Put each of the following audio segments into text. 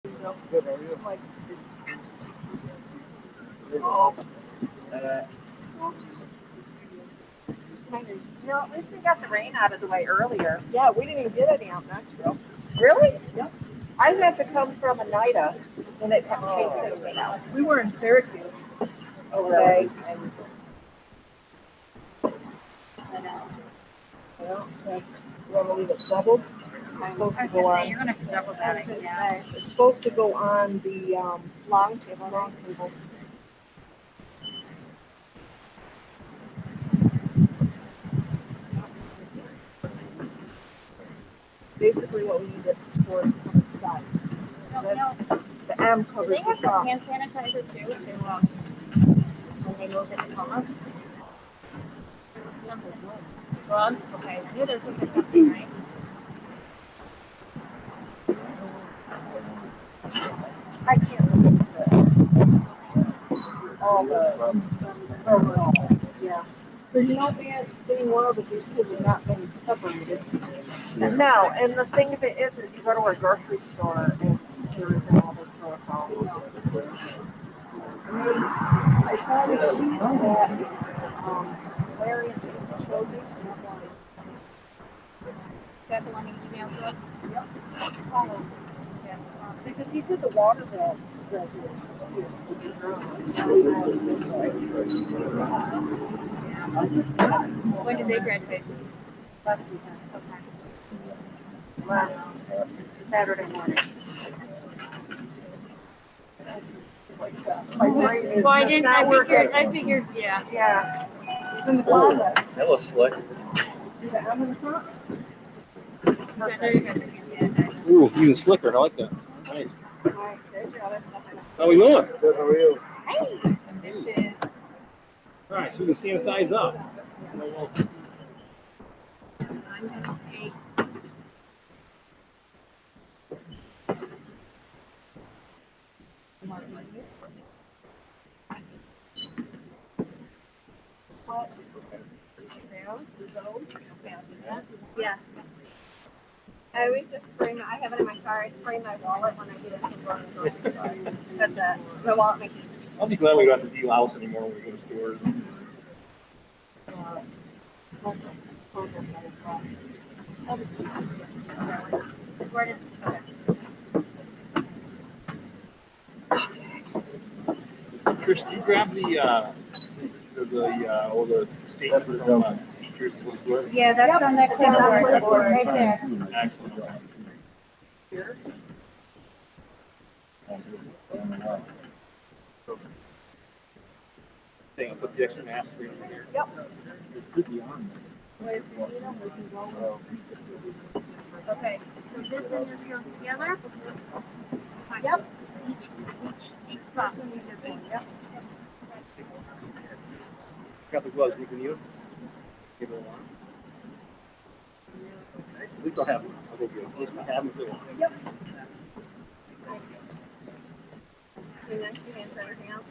Good, how are you? Like, oops. No, at least we got the rain out of the way earlier. Yeah, we didn't even get any out in Knoxville. Really? Yep. I had to come from Oneida, and it kept chasing me. We were in Syracuse today, and well, you want to leave it doubled? It's supposed to go on. You're gonna have to double that. Yeah. It's supposed to go on the long table. Long table. Basically, what we need it for the size. The M covers the top. Hand sanitizer too. When they move it to coma. Well, okay. I knew there was something, right? I can't look at all the overall. Yeah. There's no being world that these kids have not been separated. Yeah. No, and the thing of it is you go to a grocery store and teachers and all this protocol. I mean, I saw the sheet that Larry and Jason showed me. That's the one you emailed to us? Yep. Yeah. Because he did the water bill graduation too. When did they graduate? Last weekend. Okay. Last Saturday morning. Well, I didn't. I figured. Yeah. Yeah. It's in the closet. That looks slick. See the M in the front? Ooh, even slicker. I like that. Nice. Alright, there's your other stuff. How we doing? Good, how are you? Hey. This is. All right, so we can sanitize up. I'm gonna take. What? Yeah. I always just bring. I have it in my car. I spray my wallet when I get into the grocery store. But my wallet makes. I'll be glad we don't have to delouse anymore when we go to stores. Chris, do you grab the statement from teachers? Yeah, that's on that clipboard right there. Excellent. Here. Thing, I'll put the extra mask for you here. Yep. Okay. So this and this goes together? Yep. Each person needs their thing. Yep. Got the gloves. You can use. Give it a one. At least I'll have them. I'll go get them. At least we have them too. Yep. And then you answer everything else.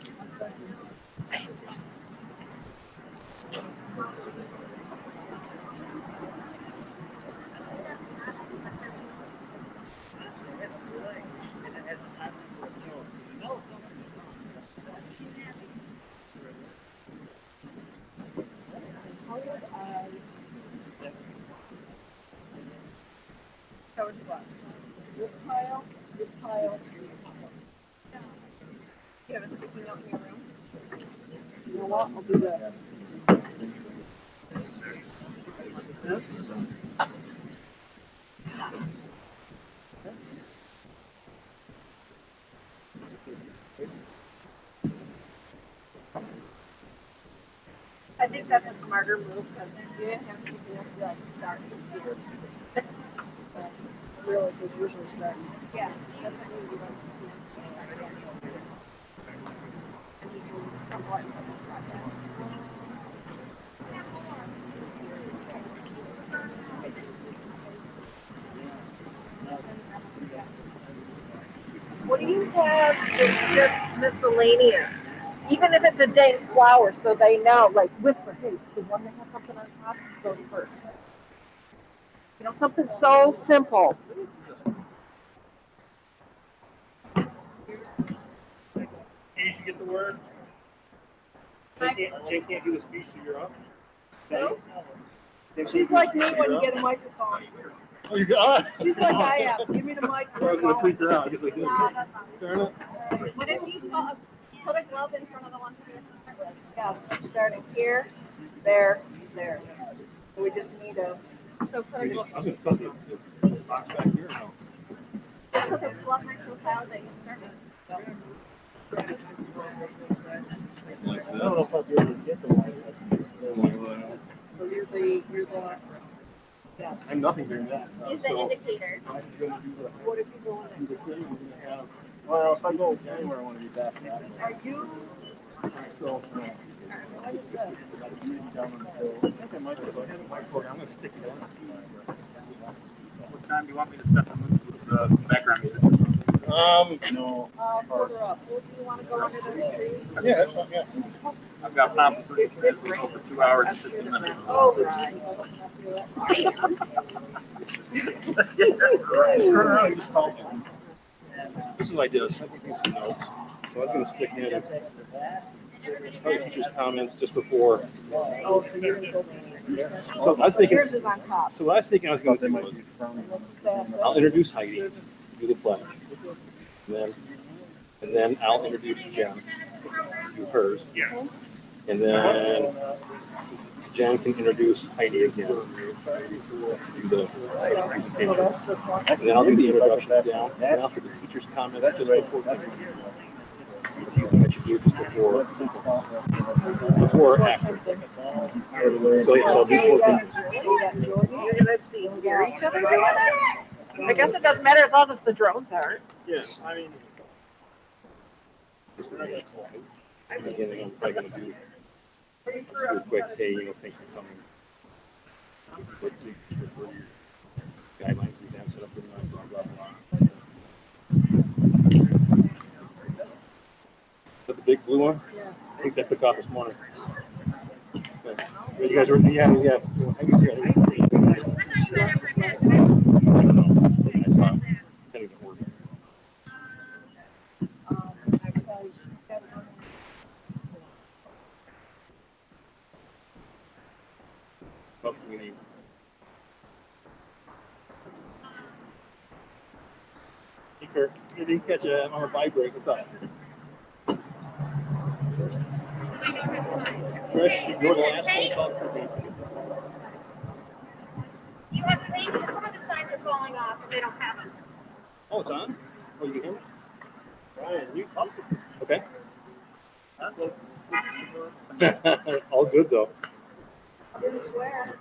So it's what? This pile, this pile, and this pile. You have a sticky note in your room? You know what? I'll do this. This. This. I think that's a smarter move because you didn't have to be like start here. Really, because usually start. Yeah, that's what we do. And you can somewhat what do you have that's just miscellaneous? Even if it's a dank flower, so they know, like whisper, hey, the one that has something on top goes first. You know, something so simple. Hey, you get the word? Jay can't do the speech, so you're up. Who? She's like me when you get a microphone. Oh, you got it. She's like I am. Give me the microphone. I was going to tweet her out. I guess I did. Nah, that's fine. Darn it. What if you put a glove in front of the one for you? Yes, starting here, there, there. We just need a. So put a glove. I was going to cut the box back here. No. Put a glove next to the file that you started. Like that. I don't know if I'll be able to get the one. So you're the. Yes. I'm nothing during that. He's the indicator. I'm going to do the. What if you go in The thing we're going to have. Well, if I go anywhere, I want to be back. Are you? So, What is this? I think I might have a whiteboard. I'm going to stick it on. What time do you want me to set the background music? No. Further up. Do you want to go under those trees? Yeah, that's fine, yeah. I've got time for 30 minutes. We go for 2 hours and 15 minutes. Oh, right. Turn around and just call me. This is what I did. I was taking some notes. So I was going to stick in probably teacher's comments just before. Oh, so you're going to go. So I was thinking. Yours is on top. So what I was thinking I was going to do was I'll introduce Heidi, do the pledge, and then I'll introduce Jen, do hers. Yeah. And then Jen can introduce Heidi again, do the presentation. And then I'll do the introduction down, and after the teacher's comments just before a few things I should do just before or after. So yeah, so I'll do 4 things. Hear each other doing it? I guess it doesn't matter as long as the drones aren't. Yes, I mean. I'm probably going to do a quick, hey, thanks for coming. What guidelines we have set up for the blah, blah, blah. Is that the big blue one? Yeah. I think that took off this morning. Okay. You guys are, yeah. I saw it. That didn't work. What else do we need? Hey, Kurt, you didn't catch on our bike break. What's up? Trish, ignore the last phone call for me. You have tape. Some of the signs are falling off, and they don't have them. Oh, it's on? Oh, you can hear me? Ryan, you come. Okay. All good, though. Didn't swear.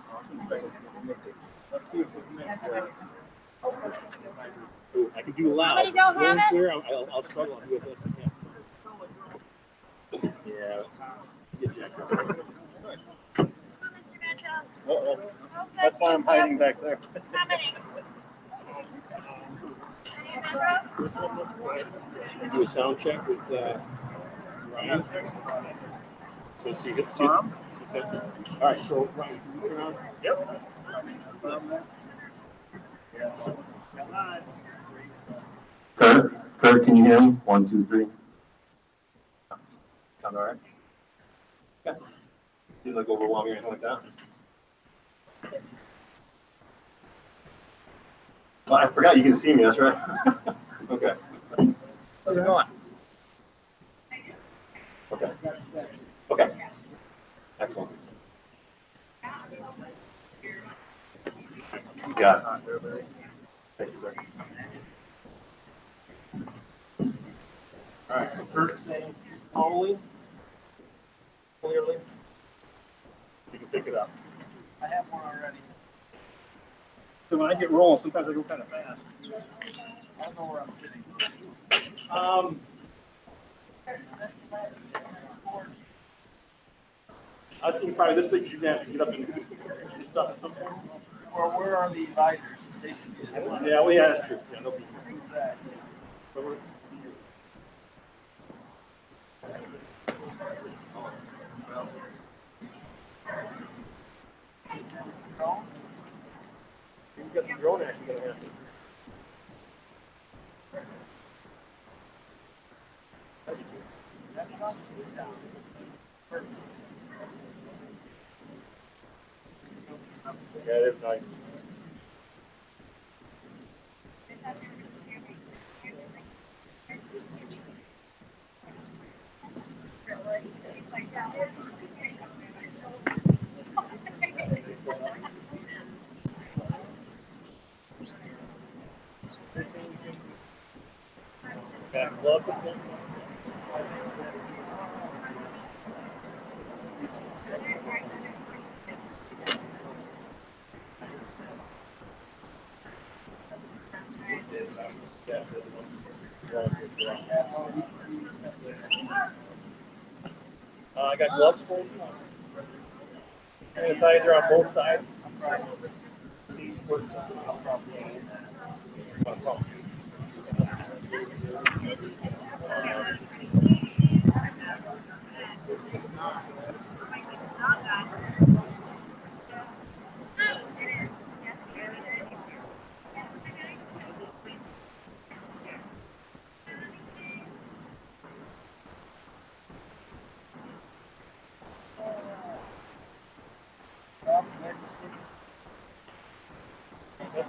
Ooh, I can do loud. Somebody don't Slow have and it? clear, I'll struggle and do this. Yeah. Get jacked up. That's why I'm hiding back there. How many? Do a sound check with Ryan. So see it. All right, so Ryan, can you turn on? Yep. Kurt, can you hear me? 1, 2, 3. Sound all right? Okay. Seems like overwhelming or anything like that. Well, I forgot you can see me, that's right. Okay. How's it going? Okay. Okay. Excellent. You got it. Thank you, sir. All right, so Kurt saying slowly, clearly. You can pick it up. I have one already. So when I get rolling, sometimes I go kind of fast. I don't know where I'm sitting. I was thinking probably this big, you have to get up and do stuff at some point. Or where are the advisors? They should be this one. Yeah, well, yeah, that's true. Yeah, they'll be here. Who's that? But we're- You've got some drone action going to happen. sun's down. Perfect. Yeah, it is nice. Got gloves up there? I got gloves for you. Sanitizer on both sides.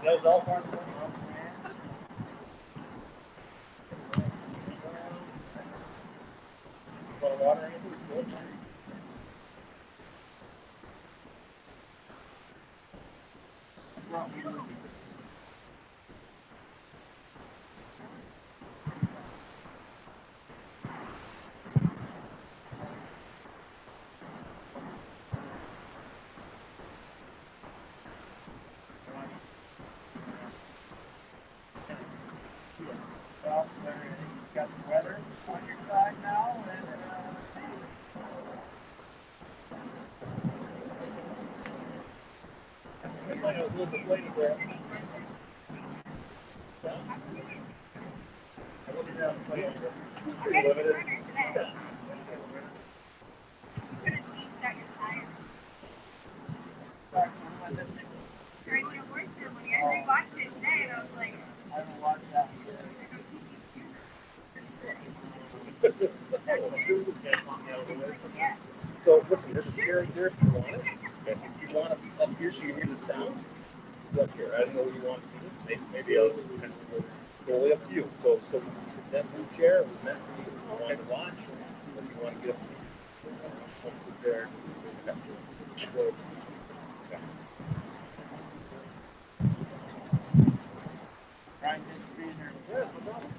That was all part of it. Want water or anything? Well, you've got the weather on your side now, and Looks like I was a little bit late there. I wouldn't have played it. Pretty limited. I haven't watched that. So listen, there's a chair here if you want it. If you want it up here so you hear the sound, it's up here. I don't know what you want. Maybe I'll totally up to you. So that blue chair was meant for you. If you want to watch, or if you want to get up, sit there. So, Brian, thanks for being here. yeah, no problem.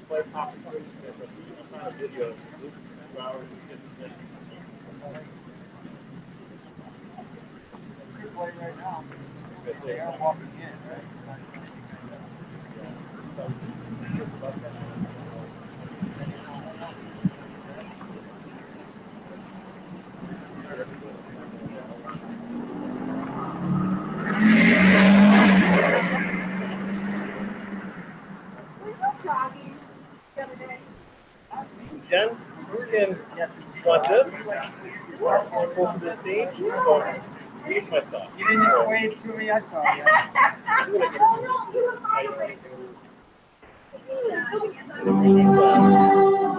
Play pop. I'm not a video. 2 hours and 50 minutes. They play right now. They are walking in, right? Jogging the other day. Jen, you can watch this. Close to the stage. So, here's my thought. You didn't even wave to me, I saw you.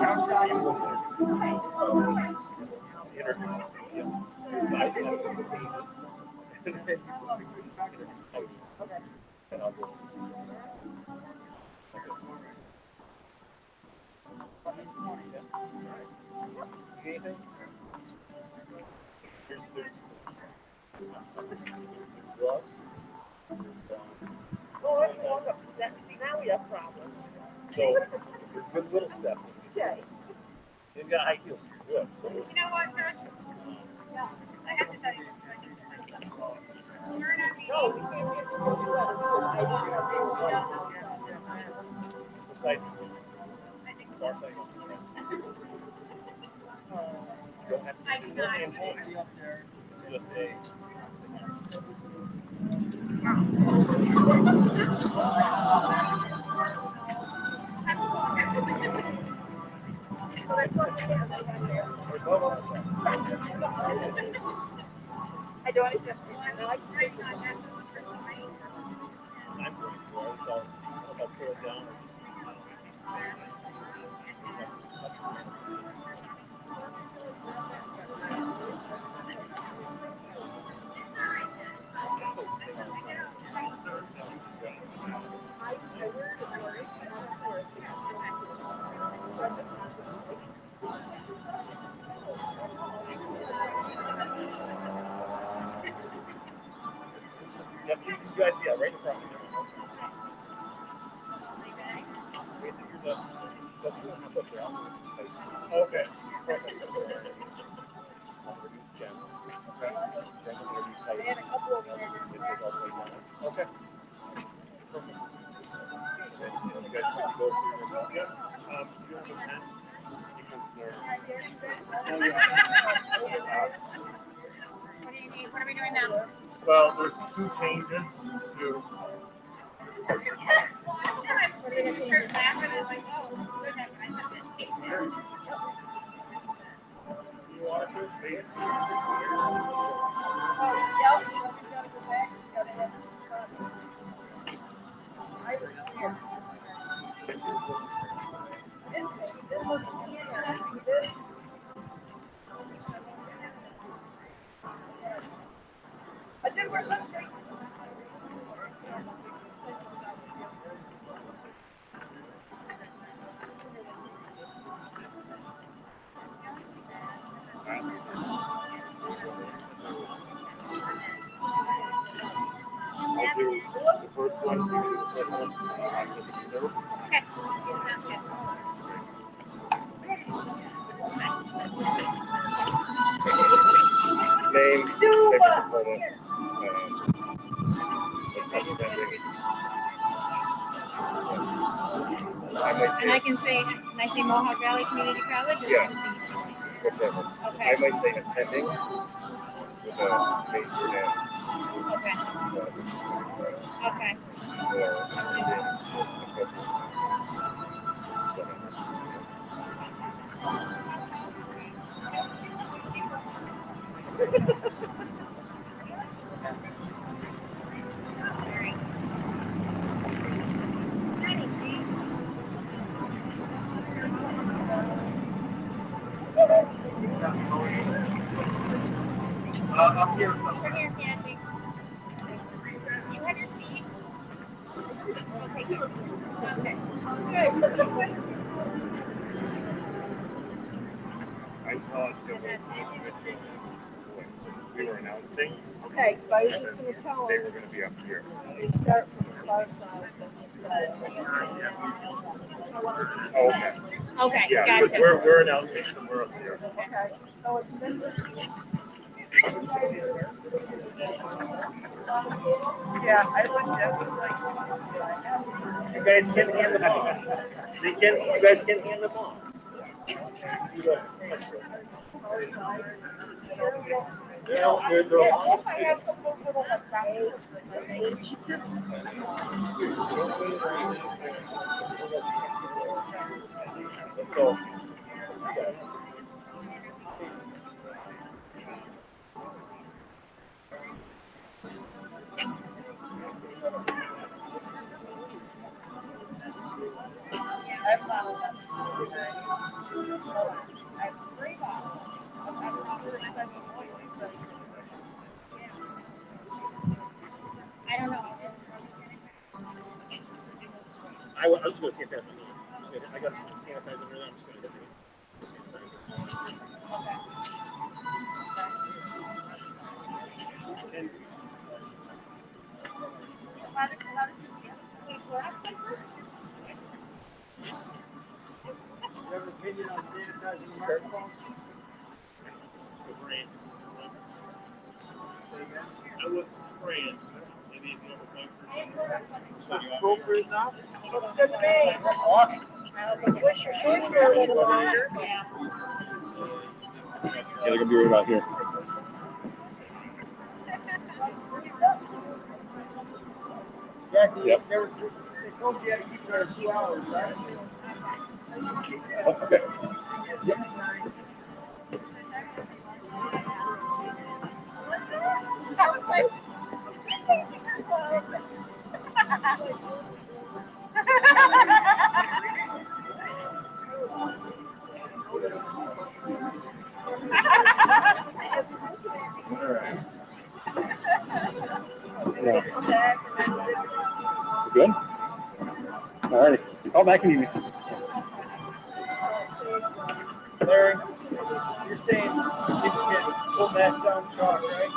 Don't tell you. Anything? Gloves? Now we have problems. So, good little step. Okay. You've got high heels. Good. So, You know what, Josh? No, I have to tell you. You're not me. No, we can't get to the weather. I didn't have to. beside you. Far side. You don't have to I do not. be up there. It's just a. So that's what I don't accept it. Well, I like to right take now, it. that's the first one I eat. I'm going to, so I don't know if I'll put it down or just. Yep, you guys, yeah, right in front of you. Okay. They had a couple of them there. Okay. You guys can go through your, yep. You have a pen? Because they're. What do you need? What are we doing now? Well, there's two changes to. Start laughing. I'm like, oh, goodness, I missed it. You want to please? I did wear sunscreen. I'll do the first one, you do the second one, I'll do the third. Okay. Sounds good. Name, picture, photo, And I can say Mohawk Valley Community College? Or Yeah. I can Whichever. Okay. I might say attending with a major name. Okay. I'm here. Come here, Candy. You have your seat. Okay, good. Okay. I thought it was we were announcing. Okay, so I was just going to tell They them were going to be up here. you start from the far side, then you said. Oh, okay. Okay, Yeah, gotcha. because we're announcing, so we're up here. Okay, so it's this. Yeah, I looked at it like. You guys can hand them off. You guys can hand them off. Yeah, If I have some little like So, I've followed them. I have 3 bottles. I don't know. I was just going to sanitize my hands. I got sanitizer over there. I'm just going to get and How did you You have an opinion on sanitizing the microphone? the brand. I was spraying. Maybe if you have a bumper. Gopher is out? Looks good to me. That's awesome. I wish your shorts were a little longer. Yeah. Yeah, they're gonna be right about here. Jackie, Yep. they told you had to keep it there 2 hours, right? Okay. Yep. Good? All righty. Call back in you. Larry, you're saying you can pull that down truck, right?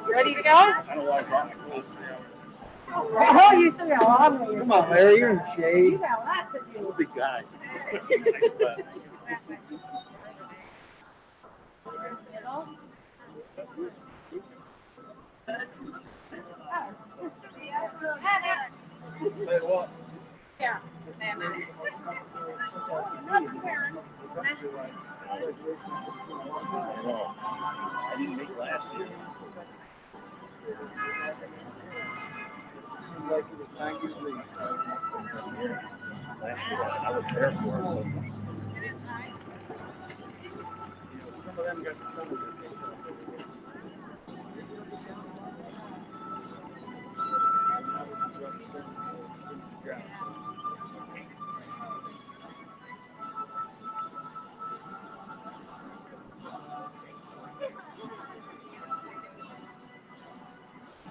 Ready to go? I don't know why I brought my clothes. Oh, you still got a lot of Come on, Larry, you're in the shade. You got lots of You're you. a big guy. Hey, what? Yeah. I didn't make last year. Seems like it was time you leave. Last year, I was there for it. Some of them got the summer vacation.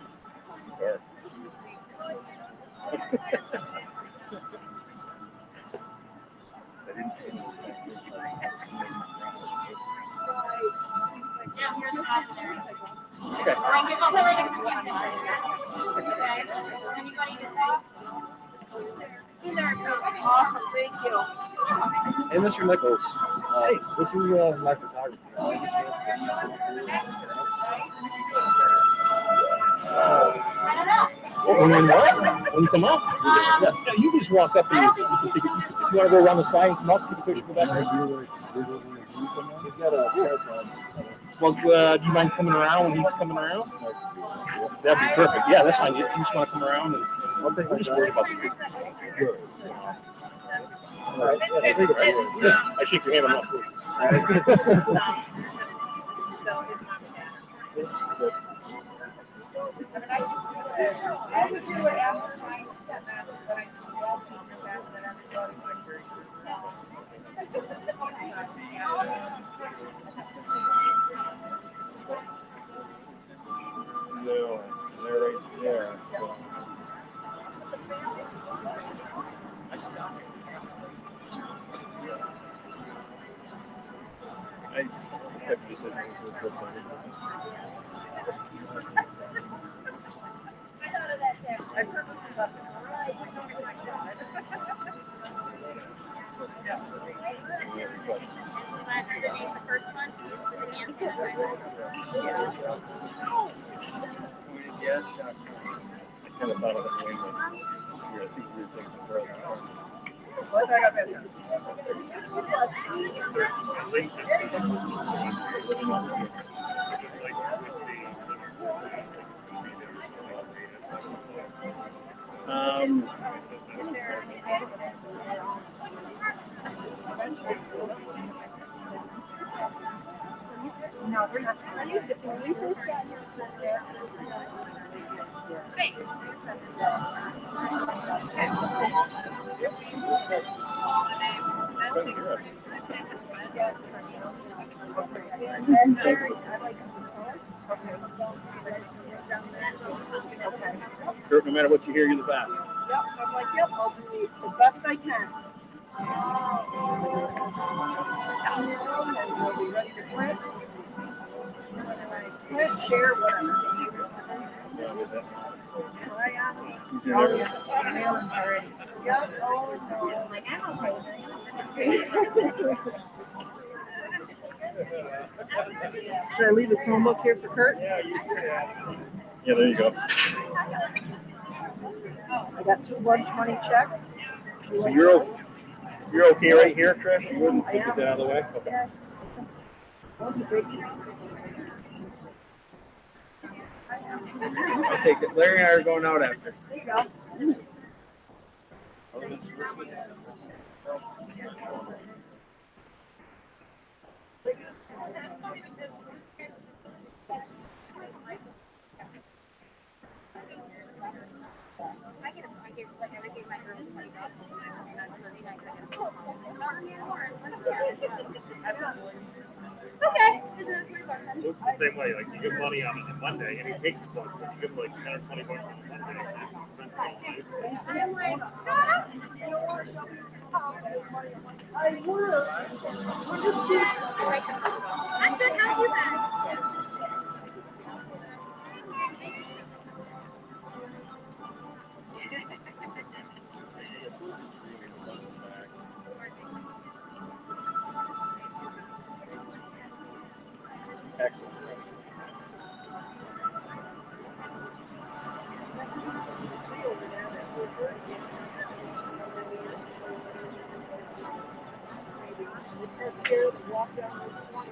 Dark. I didn't see it. Okay. Awesome, thank you. Hey, Mr. Nichols. Hey, this is my photography. When you come up, yeah, you just walk up and you can take it. You want to go around the side and come up, take a picture, go back there. He's got a haircut. Well, do you mind coming around when he's coming around? That'd be perfect. Yeah, that's fine. You just want to come around and I'm just worried about the business. All right. Yeah, I shake your hand. I'm not worried. I would do it after my stepdad, but I love to do that, that everybody would agree. No, they're right there. I have to say, I purposely left it right. yes, I kind of thought of it anyway. Yeah, I think we were thinking for us. What I got better? No, we're not. When we first got here, and Jerry, I like Kurt, no matter what you hear, you're the best. Yep, so I'm like, yep, I'll do the best I can. And we'll be ready to quit. Quit, share, whatever. Yeah, with that. Right on. You did Oh, everything. yeah. Mailings already. Yep. Oh, no. Like, I'm okay with it. Should I leave a phone book here for Kurt? Yeah, there you go. I got two 120 checks. So you're okay right here, Trish? You wouldn't get that out of the way? Okay. Yeah. One big check. I'll take it. Larry and I are going out after. There you go. I gave my girls $20 on Sunday night. Okay. Luke's the same way. Like, you give money on a Monday, and he takes it. You give him like 10 or 20 bucks on a Monday. I'm like, I would. I'm good. How are you guys? Excellent. Walk down the 20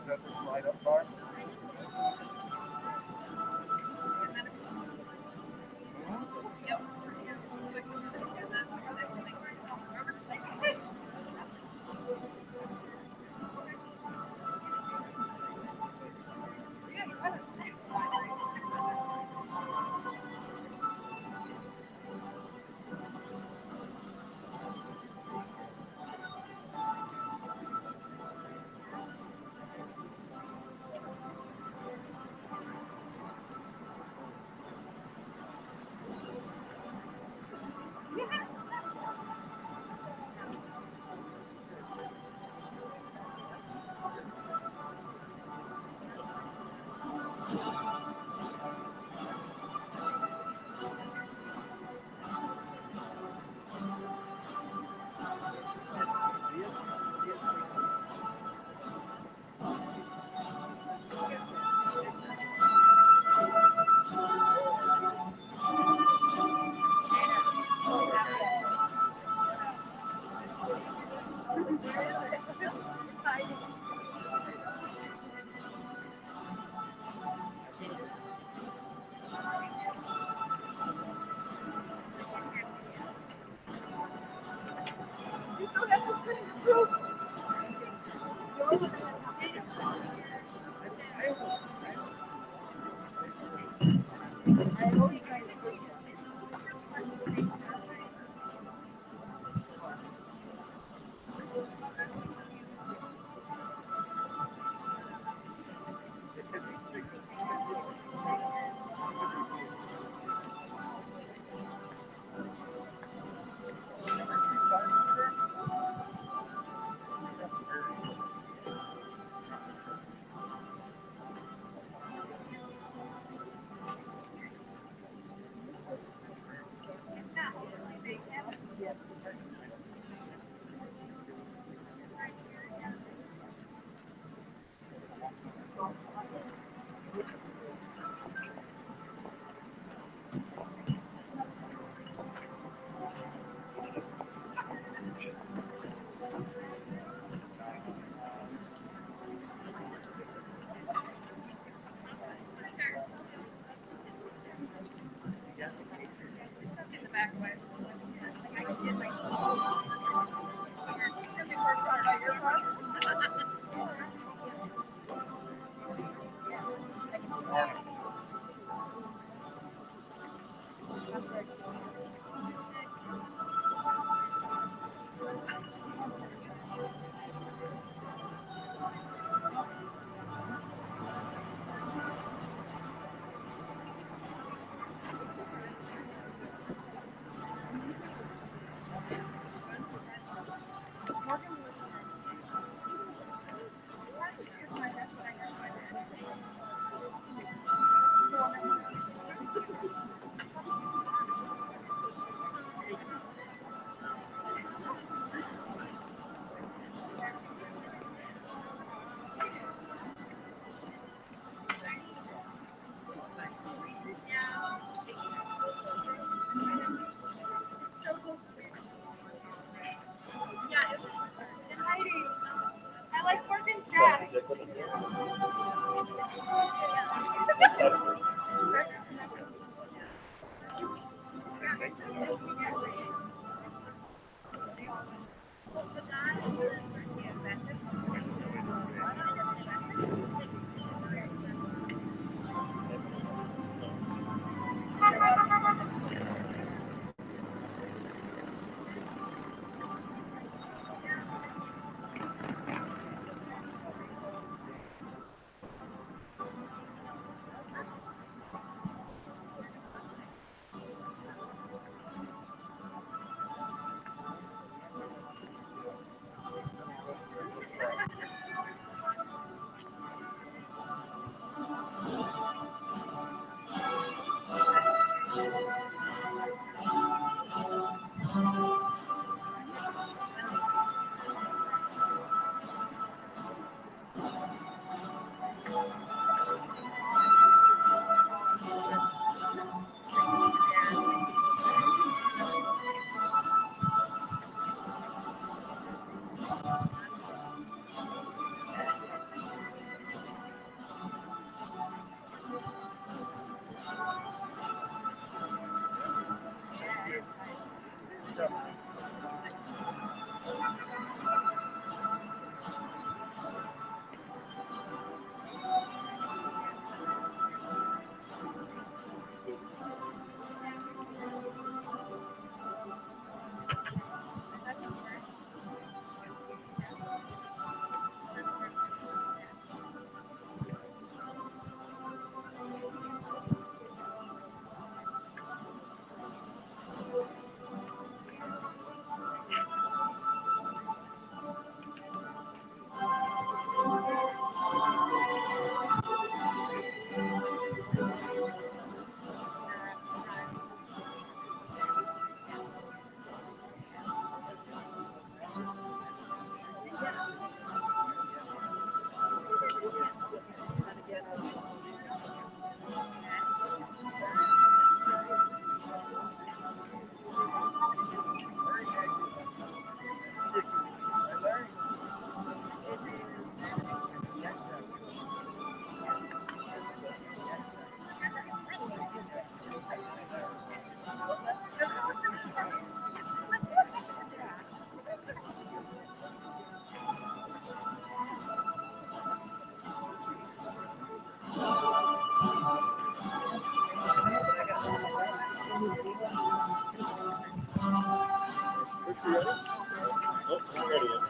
Is that the slide up bar? I like working Jack. Nope, not ready yet.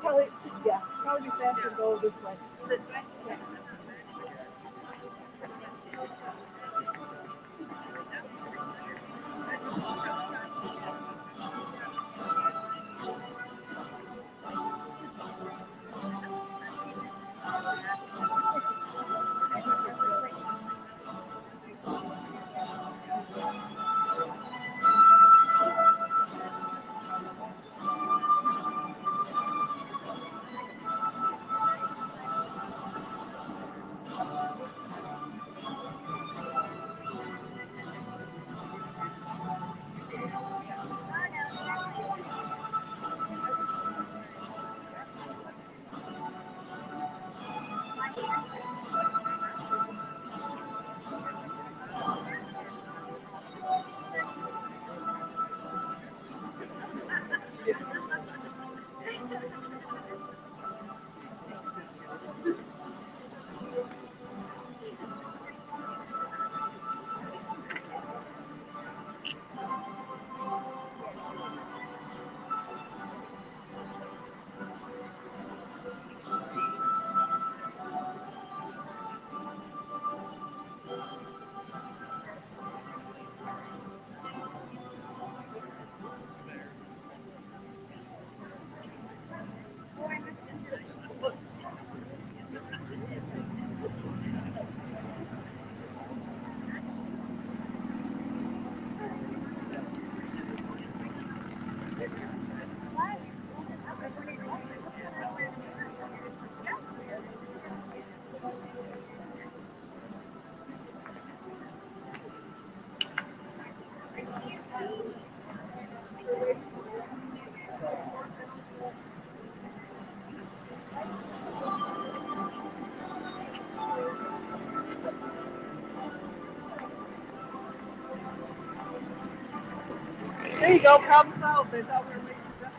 Probably, yeah, probably be faster to go this way. Yeah. There you go, problem solved. They thought we were making stuff.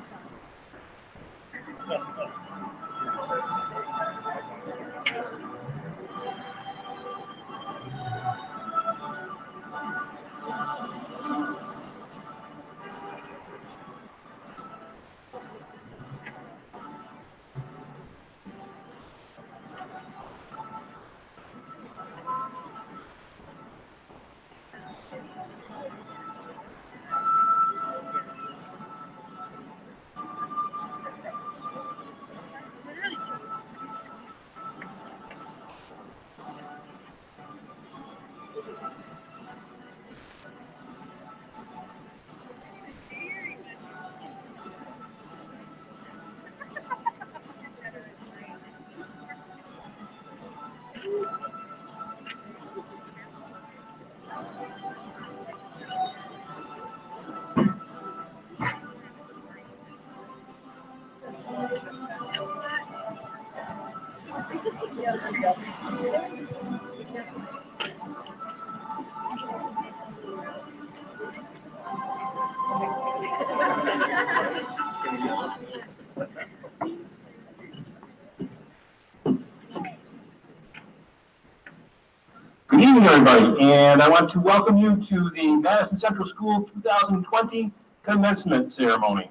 evening, everybody, and I want to welcome you to the Madison Central School 2020 commencement ceremony.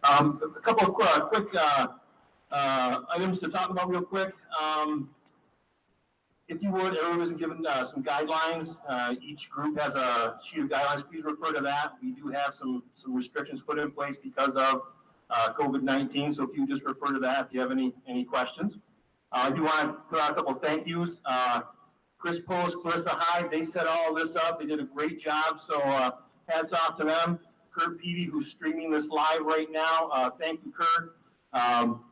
A couple of quick items to talk about real quick. If you would, everyone was given some guidelines. Each group has a sheet of guidelines. Please refer to that. We do have some restrictions put in place because of COVID-19, so if you just refer to that if you have any questions. I do want to put out a couple of thank yous. Chris Post, Clarissa Hyde, they set all this up. They did a great job, so hats off to them. Kurt Peavy, who's streaming this live right now. Thank you, Kurt.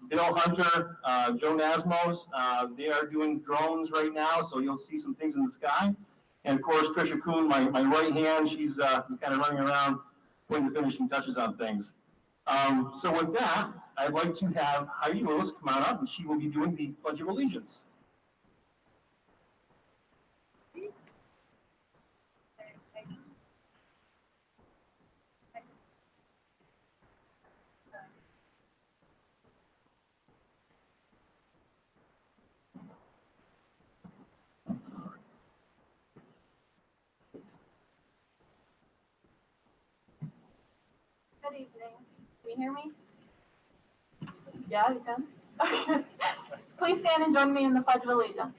Bill Hunter, Joe Nasmos, they are doing drones right now, so you'll see some things in the sky. And of course, Trisha Kuhn, my right hand, she's kind of running around putting the finishing touches on things. So with that, I'd like to have Heidi Lewis come on up, and she will be doing the Pledge of Allegiance. Good evening. Can you hear me? Yeah, you can. Okay. Please stand and join me in the Pledge of Allegiance.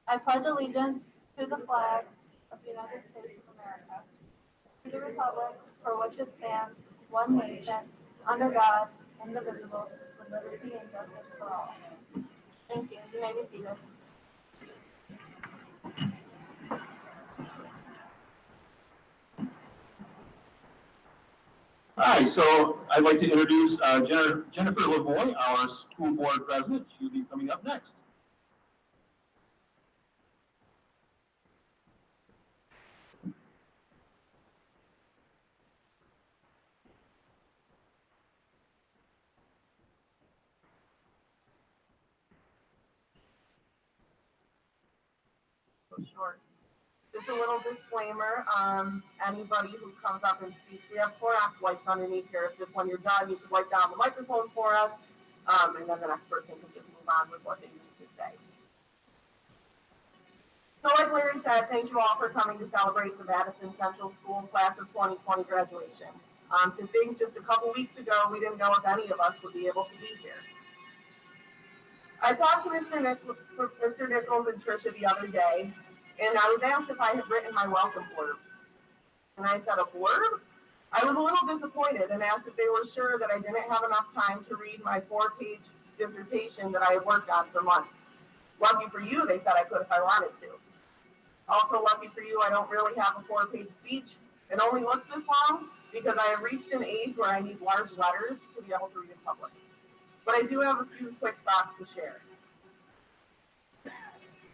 I pledge allegiance to the flag of the United States of America, to the republic for which it stands, one nation, under God, indivisible, with liberty and justice for all. Thank you. You may be seated. All right, so I'd like to introduce Jennifer Lavoie, our school board president. She'll be coming up next. Short. Just a little disclaimer, anybody who comes up and speaks, we have Clorox wipes underneath here. If just when you're done, you can wipe down the microphone for us, and then the next person can just move on with what they need to say. So like Larry said, thank you all for coming to celebrate the Madison Central School Class of 2020 graduation. To think just a couple weeks ago, we didn't know if any of us would be able to be here. I talked to Mr. Nichols and Tricia the other day, and I was asked if I had written my welcome blurb. And I said, a blurb? I was a little disappointed and asked if they were sure that I didn't have enough time to read my 4-page dissertation that I had worked on for months. Lucky for you, they said I could if I wanted to. Also lucky for you, I don't really have a 4-page speech. It only looks this long because I have reached an age where I need large letters to be able to read in public. But I do have a few quick thoughts to share.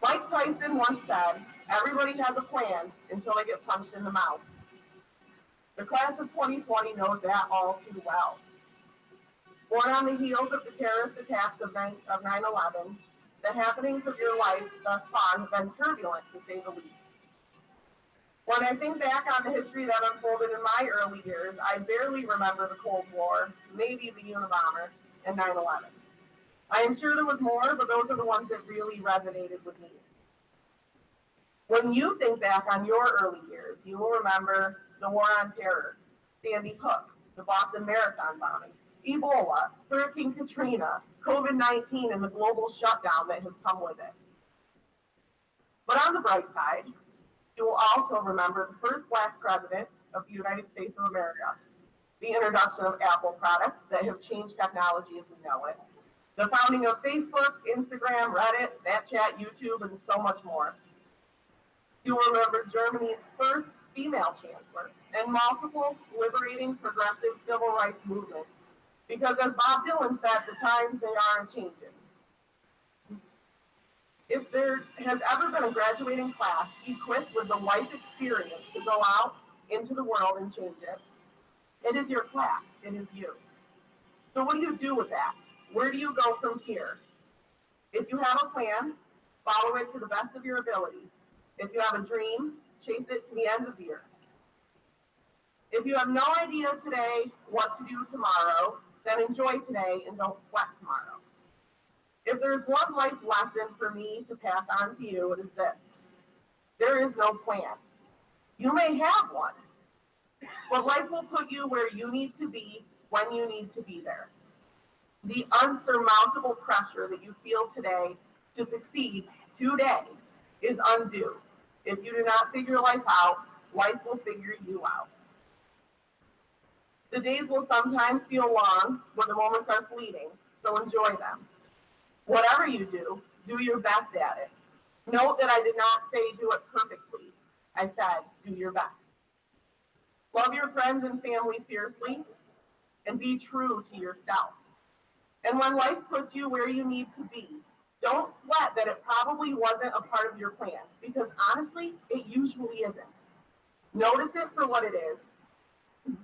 Mike Tyson once said, everybody has a plan until they get punched in the mouth. The class of 2020 knows that all too well. Born on the heels of the terrorist attacks of 9/11, the happenings of your life thus far have been turbulent, to say the least. When I think back on the history that unfolded in my early years, I barely remember the Cold War, maybe the Unabomber, and 9/11. I am sure there was more, but those are the ones that really resonated with me. When you think back on your early years, you will remember the War on Terror, Sandy Hook, the Boston Marathon bombing, Ebola, Hurricane Katrina, COVID-19, and the global shutdown that has come with it. But on the bright side, you will also remember the first Black president of the United States of America, the introduction of Apple products that have changed technology as we know it, the founding of Facebook, Instagram, Reddit, Snapchat, YouTube, and so much more. You will remember Germany's first female chancellor and multiple liberating progressive civil rights movements, because as Bob Dylan said, the times they are changing. If there has ever been a graduating class equipped with the life experience to go out into the world and change it, it is your class, it is you. So what do you do with that? Where do you go from here? If you have a plan, follow it to the best of your ability. If you have a dream, chase it to the end of the earth. If you have no idea today what to do tomorrow, then enjoy today and don't sweat tomorrow. If there's one life lesson for me to pass on to you, it is this. There is no plan. You may have one, but life will put you where you need to be when you need to be there. The unsurmountable pressure that you feel today to succeed today is undue. If you do not figure life out, life will figure you out. The days will sometimes feel long, but the moments are fleeting, so enjoy them. Whatever you do your best at it. Note that I did not say do it perfectly. I said do your best. Love your friends and family fiercely, and be true to yourself. And when life puts you where you need to be, don't sweat that it probably wasn't a part of your plan, because honestly, it usually isn't. Notice it for what it is,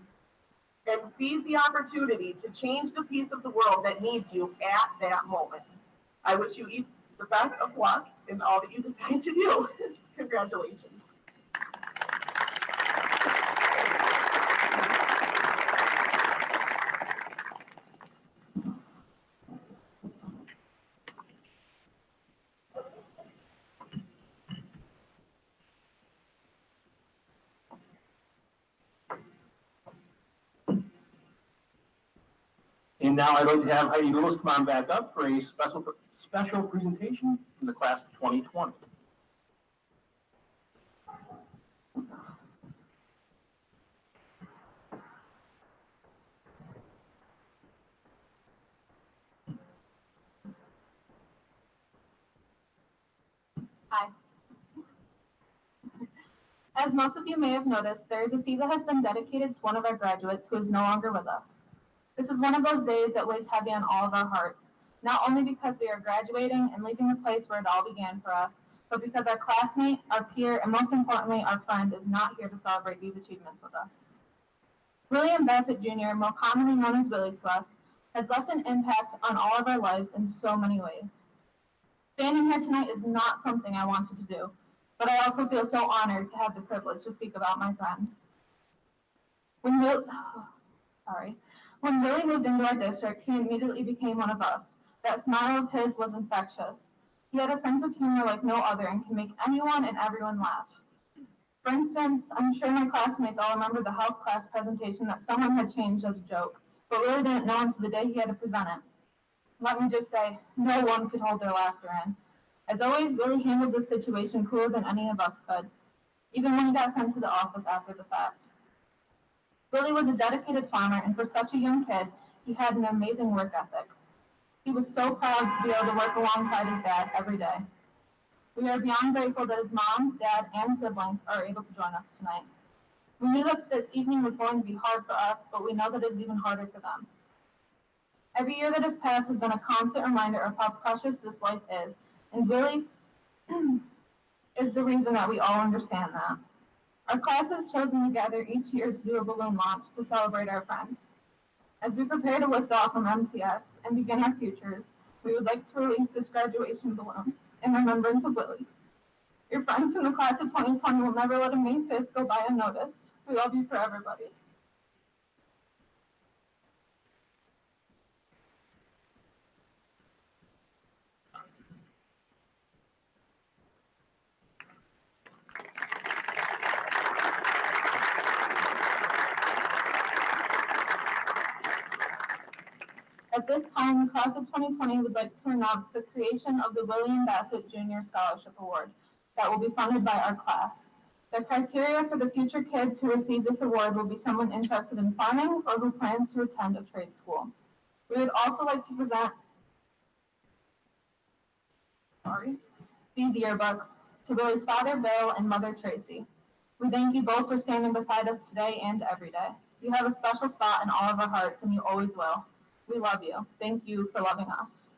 and seize the opportunity to change the piece of the world that needs you at that moment. I wish you each the best of luck in all that you decide to do. Congratulations. And now I'd like to have Heidi Lewis come on back up for a special presentation from the class of 2020. Hi. As most of you may have noticed, there is a seat that has been dedicated to one of our graduates who is no longer with us. This is one of those days that weighs heavy on all of our hearts, not only because we are graduating and leaving the place where it all began for us, but because our classmate, our peer, and most importantly, our friend is not here to celebrate these achievements with us. William Bassett Jr., more commonly known as Willie to us, has left an impact on all of our lives in so many ways. Standing here tonight is not something I wanted to do, but I also feel so honored to have the privilege to speak about my friend. When Willie moved into our district, he immediately became one of us. That smile of his was infectious. He had a sense of humor like no other and can make anyone and everyone laugh. For instance, I'm sure my classmates all remember the health class presentation that someone had changed as a joke, but really didn't know until the day he had to present it. Let me just say, no one could hold their laughter in. As always, Willie handled the situation cooler than any of us could, even when he got sent to the office after the fact. Willie was a dedicated farmer, and for such a young kid, he had an amazing work ethic. He was so proud to be able to work alongside his dad every day. We are beyond grateful that his mom, dad, and siblings are able to join us tonight. We knew that this evening was going to be hard for us, but we know that it's even harder for them. Every year that has passed has been a constant reminder of how precious this life is, and Willie is the reason that we all understand that. Our class has chosen to gather each year to do a balloon launch to celebrate our friend. As we prepare to lift off from MCS and begin our futures, we would like to release this graduation balloon in remembrance of Willie. Your friends from the class of 2020 will never let a May 5th go by unnoticed. We love you forever, buddy. At this time, the class of 2020 would like to announce the creation of the William Bassett Jr. Scholarship Award that will be funded by our class. The criteria for the future kids who receive this award will be someone interested in farming or who plans to attend a trade school. We would also like to present these yearbooks to Willie's father, Bill, and mother, Tracy. We thank you both for standing beside us today and every day. You have a special spot in all of our hearts, and you always will. We love you. Thank you for loving us.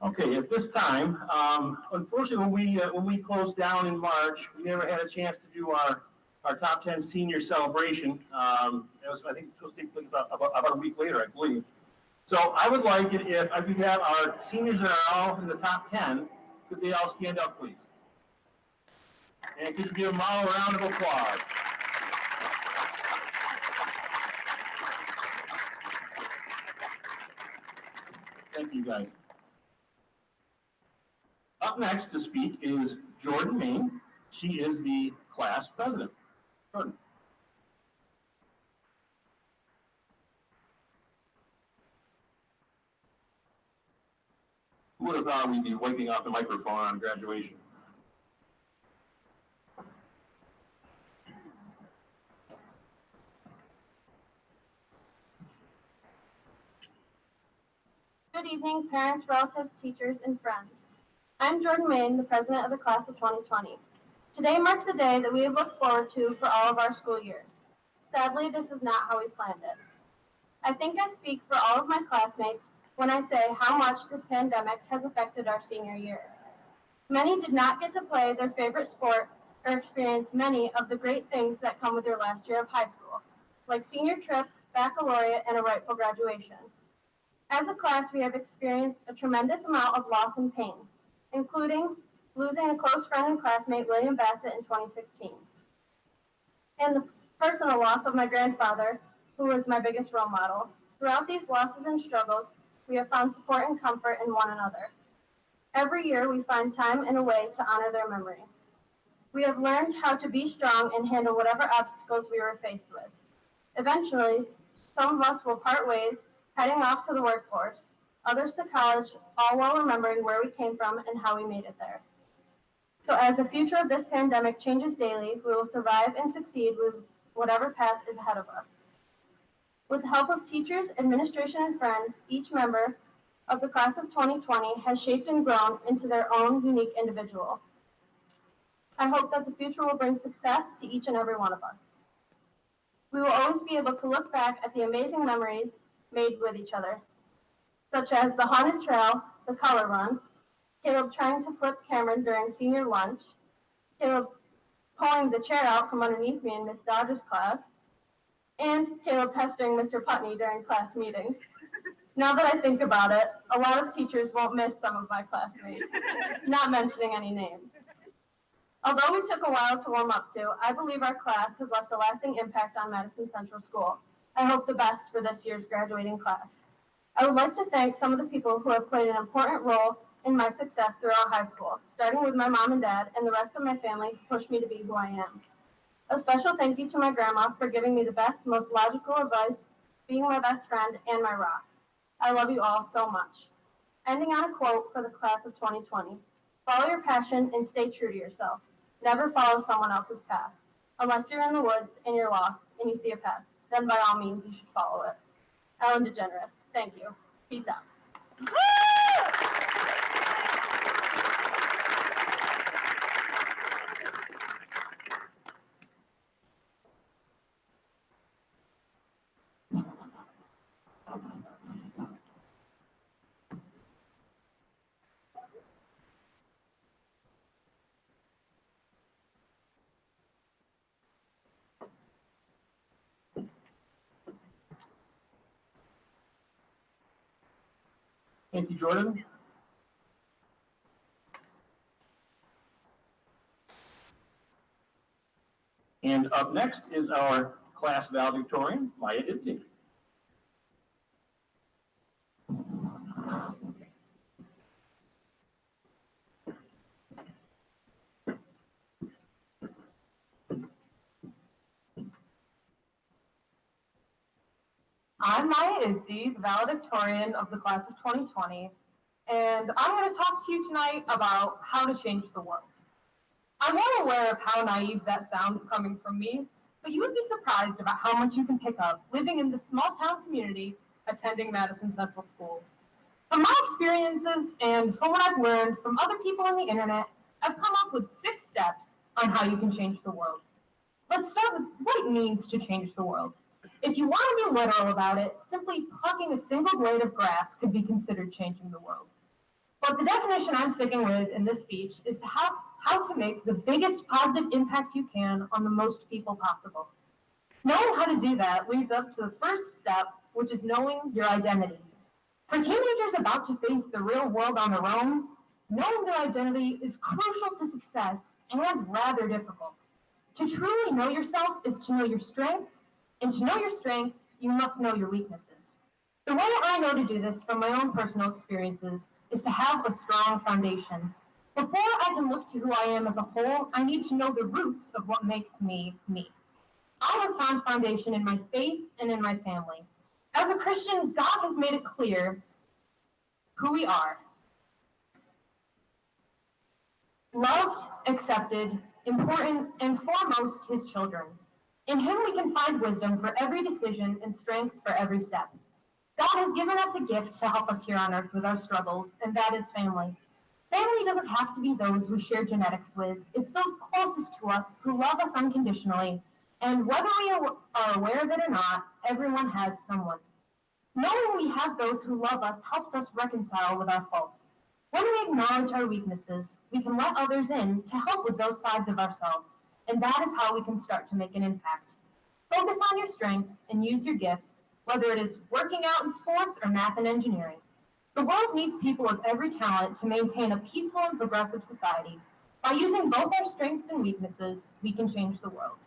Okay, at this time, unfortunately, when we closed down in March, we never had a chance to do our top 10 senior celebration. It was, I think, supposed to take place about a week later, I believe. So I would like it if we could have our seniors that are all in the top 10, could they all stand up, please? And could you give them all a round of applause? Thank you, guys. Up next to speak is Jordan Main. She is the class president. Jordan. Who would have thought we'd be wiping off the microphone on graduation? Good evening, parents, relatives, teachers, and friends. I'm Jordan Main, the president of the class of 2020. Today marks a day that we have looked forward to for all of our school years. Sadly, this is not how we planned it. I think I speak for all of my classmates when I say how much this pandemic has affected our senior year. Many did not get to play their favorite sport or experience many of the great things that come with their last year of high school, like senior trip, baccalaureate, and a rightful graduation. As a class, we have experienced a tremendous amount of loss and pain, including losing a close friend and classmate, William Bassett, in 2016, and the personal loss of my grandfather, who was my biggest role model. Throughout these losses and struggles, we have found support and comfort in one another. Every year, we find time and a way to honor their memory. We have learned how to be strong and handle whatever obstacles we were faced with. Eventually, some of us will part ways, heading off to the workforce, others to college, all while remembering where we came from and how we made it there. So as the future of this pandemic changes daily, we will survive and succeed with whatever path is ahead of us. With the help of teachers, administration, and friends, each member of the class of 2020 has shaped and grown into their own unique individual. I hope that the future will bring success to each and every one of us. We will always be able to look back at the amazing memories made with each other, such as the haunted trail, the color run, Caleb trying to flip Cameron during senior lunch, Caleb pulling the chair out from underneath me in Miss Dodge's class, and Caleb pestering Mr. Putney during class meetings. Now that I think about it, a lot of teachers won't miss some of my classmates, not mentioning any names. Although we took a while to warm up to, I believe our class has left a lasting impact on Madison Central School. I hope the best for this year's graduating class. I would like to thank some of the people who have played an important role in my success throughout high school, starting with my mom and dad and the rest of my family who pushed me to be who I am. A special thank you to my grandma for giving me the best, most logical advice, being my best friend and my rock. I love you all so much. Ending on a quote for the class of 2020. Follow your passion and stay true to yourself. Never follow someone else's path. Unless you're in the woods and you're lost and you see a path, then by all means you should follow it. Ellen DeGeneres, thank you. Peace out. Thank you, Jordan. And up next is our class valedictorian, Maya Itzi. I'm Maya Izzi, the valedictorian of the class of 2020, and I'm going to talk to you tonight about how to change the world. I'm well aware of how naive that sounds coming from me, but you would be surprised about how much you can pick up living in this small town community attending Madison Central School. From my experiences and from what I've learned from other people on the internet, I've come up with 6 steps on how you can change the world. Let's start with what it means to change the world. If you want to be literal about it, simply plucking a single blade of grass could be considered changing the world. But the definition I'm sticking with in this speech is to how to make the biggest positive impact you can on the most people possible. Knowing how to do that leads up to the first step, which is knowing your identity. For teenagers about to face the real world on their own, knowing their identity is crucial to success and rather difficult. To truly know yourself is to know your strengths, and to know your strengths, you must know your weaknesses. The way I know to do this from my own personal experiences is to have a strong foundation. Before I can look to who I am as a whole, I need to know the roots of what makes me me. I have found foundation in my faith and in my family. As a Christian, God has made it clear who we are. Loved, accepted, important, and foremost his children. In him we can find wisdom for every decision and strength for every step. God has given us a gift to help us here on earth with our struggles, and that is family. Family doesn't have to be those we share genetics with. It's those closest to us who love us unconditionally. And whether we are aware of it or not, everyone has someone. Knowing we have those who love us helps us reconcile with our faults. When we acknowledge our weaknesses, we can let others in to help with those sides of ourselves, and that is how we can start to make an impact. Focus on your strengths and use your gifts, whether it is working out in sports or math and engineering. The world needs people with every talent to maintain a peaceful and progressive society. By using both our strengths and weaknesses, we can change the world.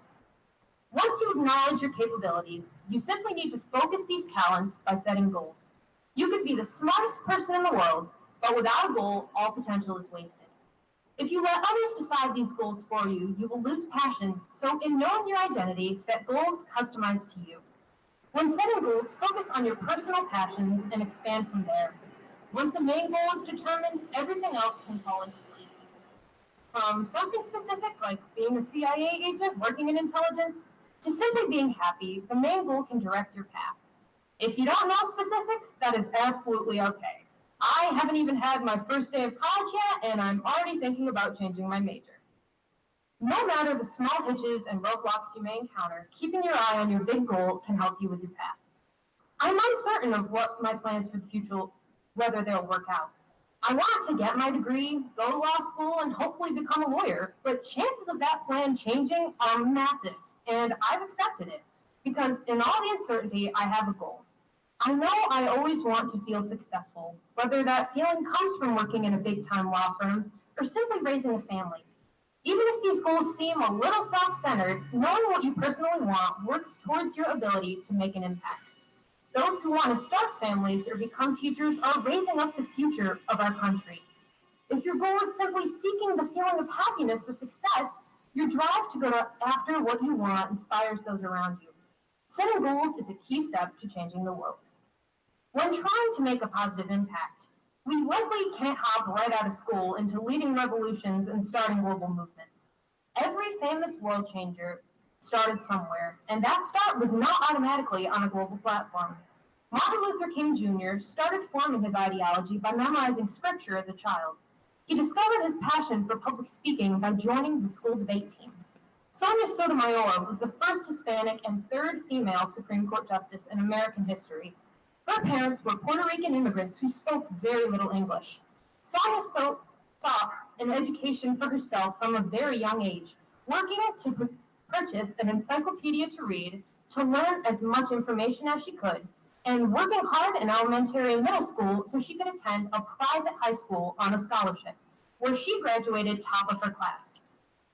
Once you acknowledge your capabilities, you simply need to focus these talents by setting goals. You could be the smartest person in the world, but without a goal, all potential is wasted. If you let others decide these goals for you, you will lose passion. So in knowing your identity, set goals customized to you. When setting goals, focus on your personal passions and expand from there. Once a main goal is determined, everything else can fall into place. From something specific like being a CIA agent working in intelligence to simply being happy, the main goal can direct your path. If you don't know specifics, that is absolutely okay. I haven't even had my first day of college yet, and I'm already thinking about changing my major. No matter the small hitches and roadblocks you may encounter, keeping your eye on your big goal can help you with your path. I'm uncertain of what my plans for the future, whether they'll work out. I want to get my degree, go to law school, and hopefully become a lawyer, but chances of that plan changing are massive, and I've accepted it, because in all the uncertainty, I have a goal. I know I always want to feel successful, whether that feeling comes from working in a big-time law firm or simply raising a family. Even if these goals seem a little self-centered, knowing what you personally want works towards your ability to make an impact. Those who want to start families or become teachers are raising up the future of our country. If your goal is simply seeking the feeling of happiness or success, your drive to go after what you want inspires those around you. Setting goals is a key step to changing the world. When trying to make a positive impact, we likely can't hop right out of school into leading revolutions and starting global movements. Every famous world changer started somewhere, and that start was not automatically on a global platform. Martin Luther King Jr. started forming his ideology by memorizing scripture as a child. He discovered his passion for public speaking by joining the school debate team. Sonia Sotomayor was the first Hispanic and third female Supreme Court justice in American history. Her parents were Puerto Rican immigrants who spoke very little English. Sonia sought an education for herself from a very young age, working to purchase an encyclopedia to read, to learn as much information as she could, and working hard in elementary and middle school so she could attend a private high school on a scholarship, where she graduated top of her class.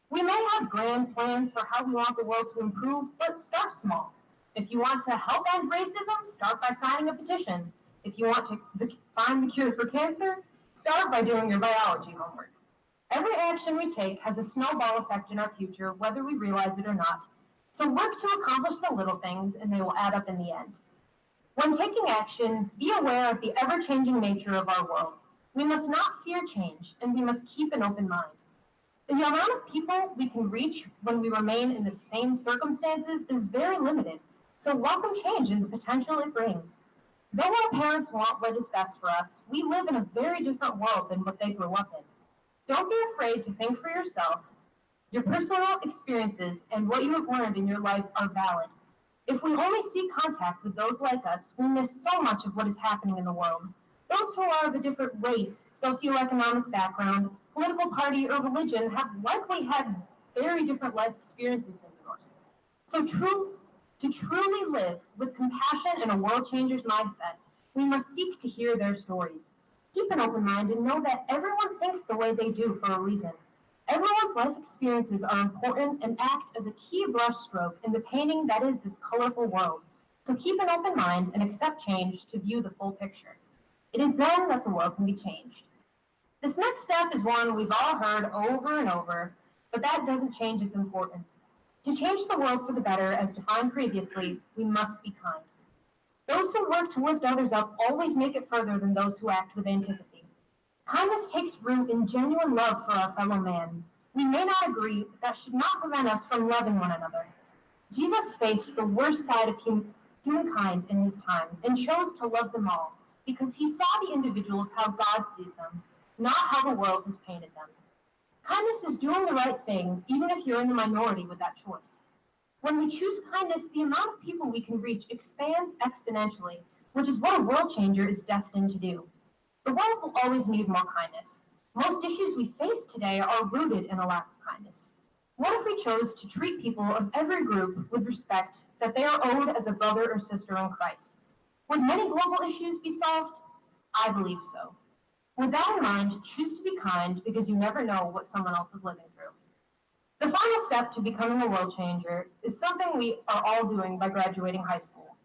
We may have grand plans for how we want the world to improve, but start small. If you want to help end racism, start by signing a petition. If you want to find the cure for cancer, start by doing your biology homework. Every action we take has a snowball effect in our future, whether we realize it or not. So work to accomplish the little things, and they will add up in the end. When taking action, be aware of the ever-changing nature of our world. We must not fear change, and we must keep an open mind. The amount of people we can reach when we remain in the same circumstances is very limited, so welcome change and the potential it brings. Though our parents want what is best for us, we live in a very different world than what they grew up in. Don't be afraid to think for yourself. Your personal experiences and what you have learned in your life are valid. If we only seek contact with those like us, we miss so much of what is happening in the world. Those who are of a different race, socioeconomic background, political party, or religion have likely had very different life experiences than yours. So to truly live with compassion and a world changer's mindset, we must seek to hear their stories. Keep an open mind and know that everyone thinks the way they do for a reason. Everyone's life experiences are important and act as a key brushstroke in the painting that is this colorful world. So keep an open mind and accept change to view the full picture. It is then that the world can be changed. This next step is one we've all heard over and over, but that doesn't change its importance. To change the world for the better, as defined previously, we must be kind. Those who work to lift others up always make it further than those who act with antipathy. Kindness takes root in genuine love for our fellow man. We may not agree, but that should not prevent us from loving one another. Jesus faced the worst side of humankind in his time and chose to love them all because he saw the individuals how God sees them, not how the world has painted them. Kindness is doing the right thing, even if you're in the minority with that choice. When we choose kindness, the amount of people we can reach expands exponentially, which is what a world changer is destined to do. The world will always need more kindness. Most issues we face today are rooted in a lack of kindness. What if we chose to treat people of every group with respect that they are owed as a brother or sister in Christ? Would many global issues be solved? I believe so. With that in mind, choose to be kind because you never know what someone else is living through. The final step to becoming a world changer is something we are all doing by graduating high school.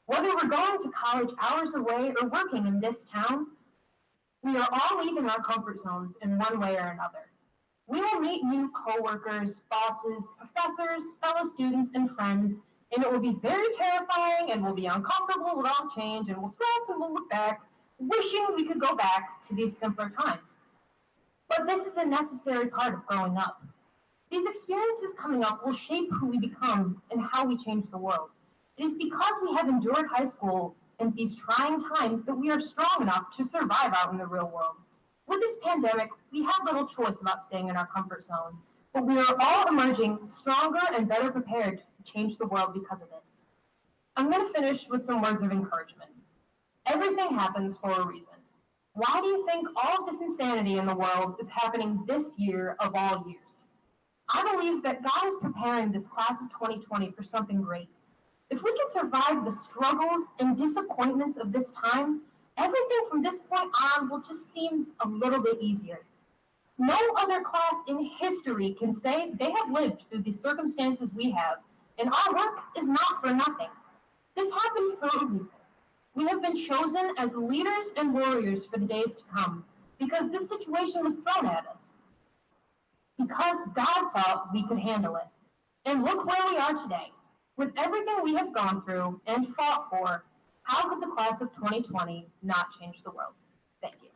Whether we're going to college hours away or working in this town, we are all leaving our comfort zones in one way or another. We will meet new coworkers, bosses, professors, fellow students, and friends, and it will be very terrifying and we'll be uncomfortable with all change and we'll stress and we'll look back, wishing we could go back to these simpler times. But this is a necessary part of growing up. These experiences coming up will shape who we become and how we change the world. It is because we have endured high school and these trying times that we are strong enough to survive out in the real world. With this pandemic, we have little choice about staying in our comfort zone, but we are all emerging stronger and better prepared to change the world because of it. I'm going to finish with some words of encouragement. Everything happens for a reason. Why do you think all of this insanity in the world is happening this year of all years? I believe that God is preparing this class of 2020 for something great. If we can survive the struggles and disappointments of this time, everything from this point on will just seem a little bit easier. No other class in history can say they have lived through the circumstances we have, and our work is not for nothing. This happened for a reason. We have been chosen as leaders and warriors for the days to come because this situation was thrown at us. Because God thought we could handle it. And look where we are today. With everything we have gone through and fought for, how could the class of 2020 not change the world? Thank you.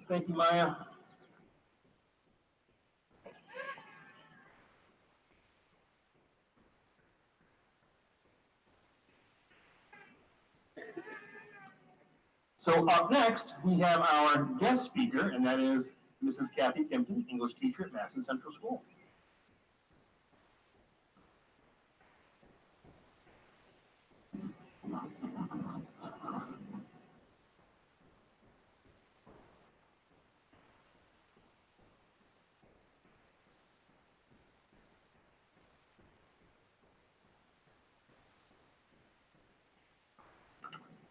Thank you, Maya. So up next, we have our guest speaker, and that is Mrs. Kathy Timpton, English teacher at Madison Central School.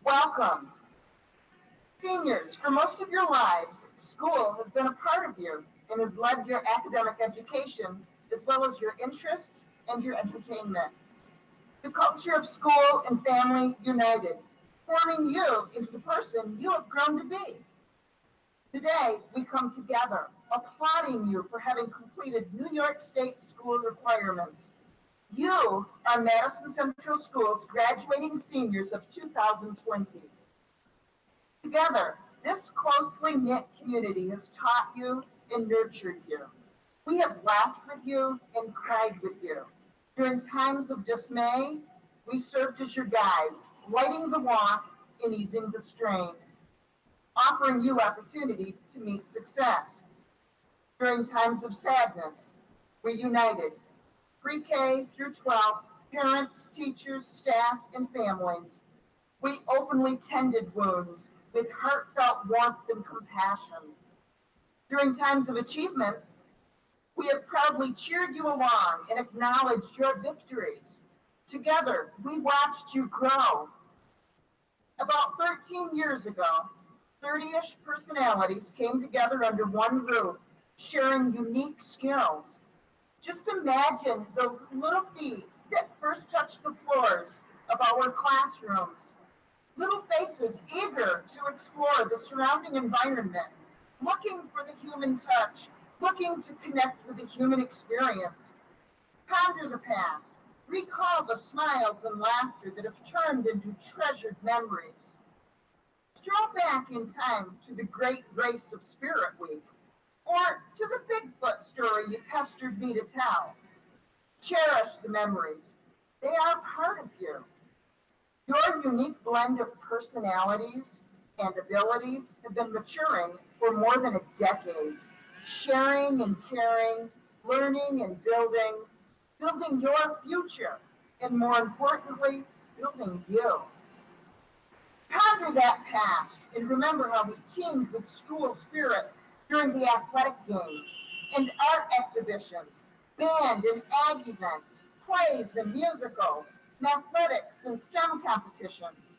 Welcome. Seniors, for most of your lives, school has been a part of you and has led your academic education as well as your interests and your entertainment. The culture of school and family united, forming you into the person you have grown to be. Today, we come together, applauding you for having completed New York State school requirements. You are Madison Central School's graduating seniors of 2020. Together, this closely knit community has taught you and nurtured you. We have laughed with you and cried with you. During times of dismay, we served as your guides, lighting the walk and easing the strain, offering you opportunity to meet success. During times of sadness, we united, pre-K through 12, parents, teachers, staff, and families. We openly tended wounds with heartfelt warmth and compassion. During times of achievements, we have proudly cheered you along and acknowledged your victories. Together, we watched you grow. About 13 years ago, 30-ish personalities came together under one roof, sharing unique skills. Just imagine those little feet that first touched the floors of our classrooms. Little faces eager to explore the surrounding environment, looking for the human touch, looking to connect with the human experience. Ponder the past, recall the smiles and laughter that have turned into treasured memories. Stroll back in time to the great race of Spirit Week, or to the Bigfoot story you pestered me to tell. Cherish the memories. They are part of you. Your unique blend of personalities and abilities have been maturing for more than a decade, sharing and caring, learning and building your future, and more importantly, building you. Ponder that past and remember how we teamed with school spirit during the athletic games and art exhibitions, band and ag events, plays and musicals, athletics and STEM competitions.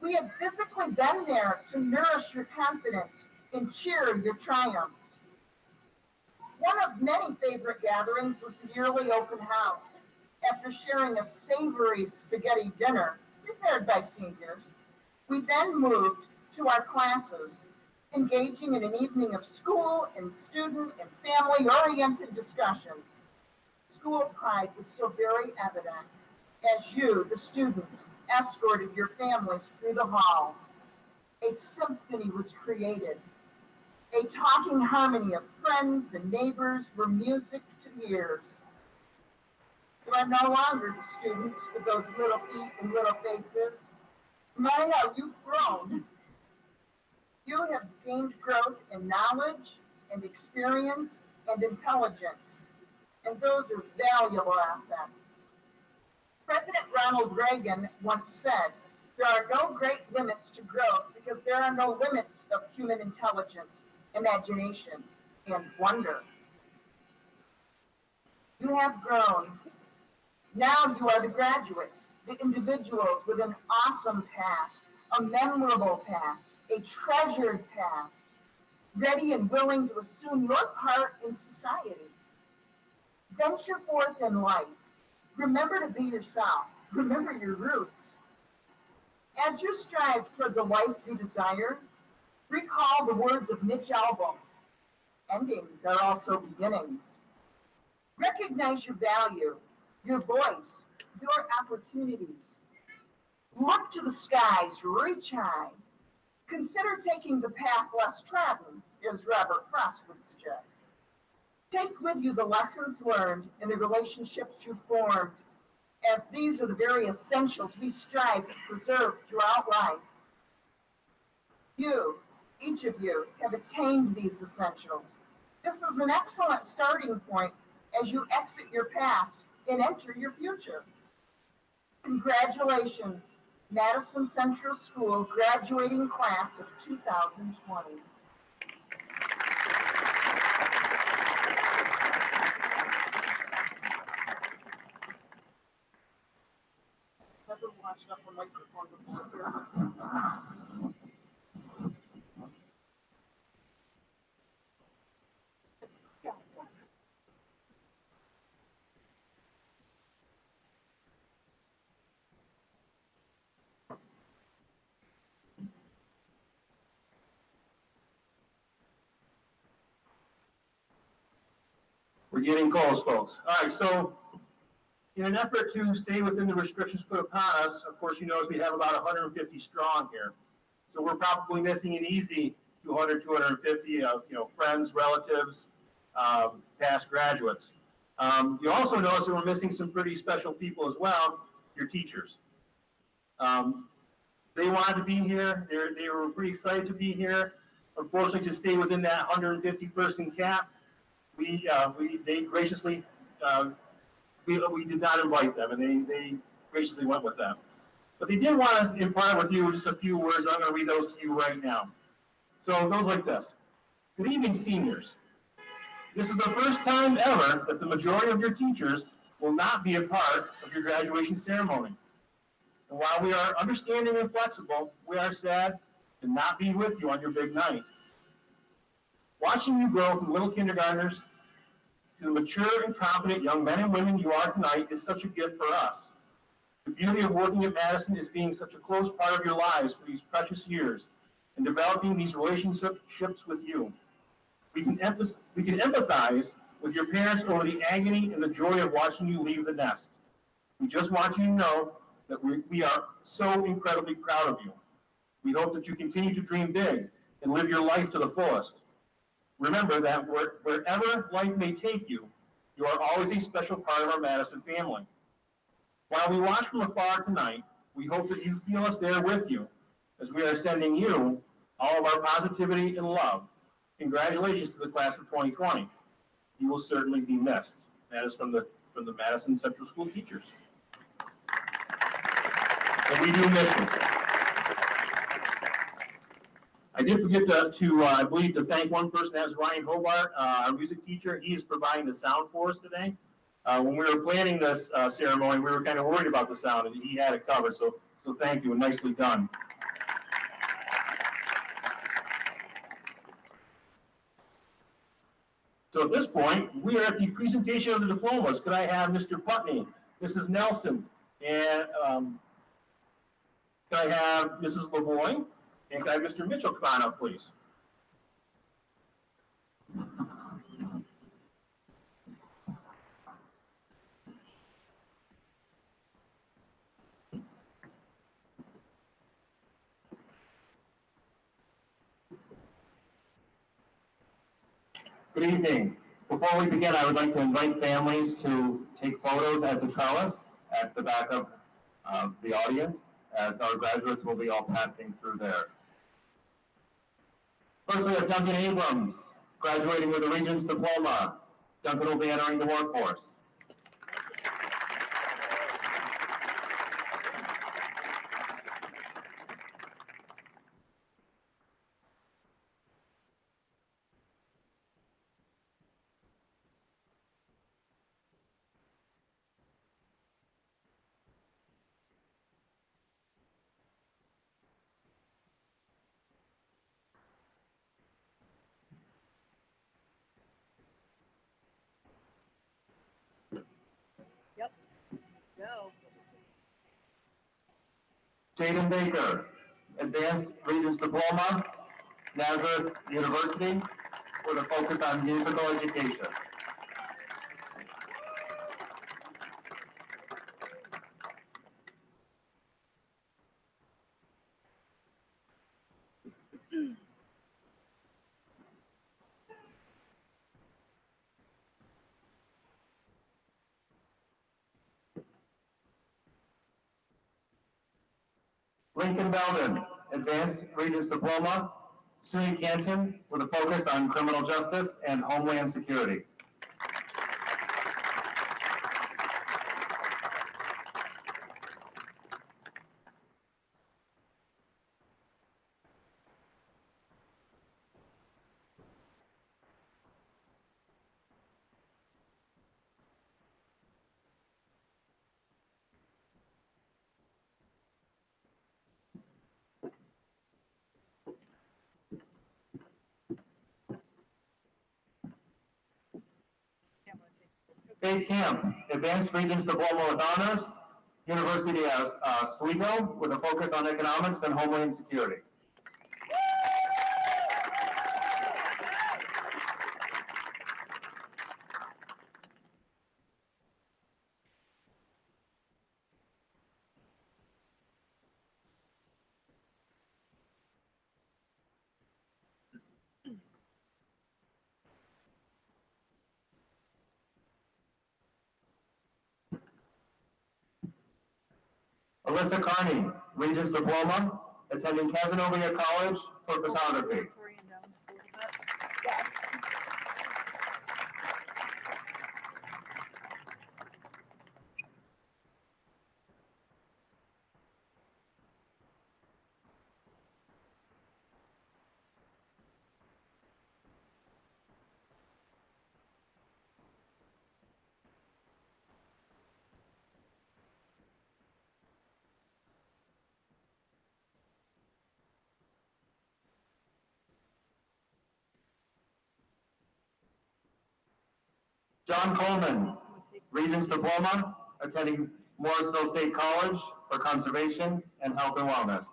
We have physically been there to nourish your confidence and cheer your triumphs. One of many favorite gatherings was the yearly open house. After sharing a savory spaghetti dinner prepared by seniors, we then moved to our classes, engaging in an evening of school and student and family-oriented discussions. School pride was so very evident as you, the students, escorted your families through the halls. A symphony was created, a talking harmony of friends and neighbors were music to the ears. You are no longer the students with those little feet and little faces. My, how you've grown. You have gained growth in knowledge and experience and intelligence, and those are valuable assets. President Ronald Reagan once said, there are no great limits to growth because there are no limits of human intelligence, imagination, and wonder. You have grown. Now you are the graduates, the individuals with an awesome past, a memorable past, a treasured past, ready and willing to assume your part in society. Venture forth in life. Remember to be yourself. Remember your roots. As you strive toward the life you desire, recall the words of Mitch Albom. Endings are also beginnings. Recognize your value, your voice, your opportunities. Look to the skies, reach high. Consider taking the path less trodden, as Robert Frost would suggest. Take with you the lessons learned and the relationships you formed, as these are the very essentials we strive to preserve throughout life. You, each of you, have attained these essentials. This is an excellent starting point as you exit your past and enter your future. Congratulations, Madison Central School graduating class of 2020. Never watched up a microphone before. We're getting close, folks. All right, so in an effort to stay within the restrictions put upon us, of course, you notice we have about 150 strong here. So we're probably missing an easy 200, 250 of friends, relatives, past graduates. You also notice that we're missing some pretty special people as well, your teachers. They wanted to be here. They were pretty excited to be here. Unfortunately, to stay within that 150 person cap, they graciously, we did not invite them, and they graciously went with them. But they did want to impart with you just a few words. I'm going to read those to you right now. So it goes like this. Good evening, seniors. This is the first time ever that the majority of your teachers will not be a part of your graduation ceremony. And while we are understanding and flexible, we are sad to not be with you on your big night. Watching you grow from little kindergartners to the mature and confident young men and women you are tonight is such a gift for us. The beauty of working at Madison is being such a close part of your lives for these precious years and developing these relationships with you. We can empathize with your parents over the agony and the joy of watching you leave the nest. We just want you to know that we are so incredibly proud of you. We hope that you continue to dream big and live your life to the fullest. Remember that wherever life may take you, you are always a special part of our Madison family. While we watch from afar tonight, we hope that you feel us there with you as we are sending you all of our positivity and love. Congratulations to the class of 2020. You will certainly be missed. That is from the Madison Central School teachers. And we do miss you. I did forget I believe, to thank one person. That was Ryan Hobart, our music teacher. He is providing the sound for us today. When we were planning this ceremony, we were kind of worried about the sound, and he had it covered. So thank you, and nicely done. So at this point, we are at the presentation of the diplomas. Could I have Mr. Putney, Mrs. Nelson, and could I have Mrs. Lavoie, and could I have Mr. Mitchell come on up, please? Good evening. Before we begin, I would like to invite families to take photos at the trellis at the back of the audience, as our graduates will be all passing through there. First, we have Duncan Abrams, graduating with a Regents diploma. Duncan will be entering the workforce. Go. Jaden Baker, Advanced Regents Diploma, Nazareth University, with a focus on musical education. Lincoln Belden, Advanced Regents Diploma, SUNY Canton, with a focus on criminal justice and homeland security. Faith Camp, Advanced Regents Diploma with Honors, University of Oswego, with a focus on economics and homeland security. Melissa Carney, Regents Diploma, attending Casanova College for photography. Korean down just a little bit. Yeah. John Coleman, Regents Diploma, attending Morrisville State College for conservation and health and wellness.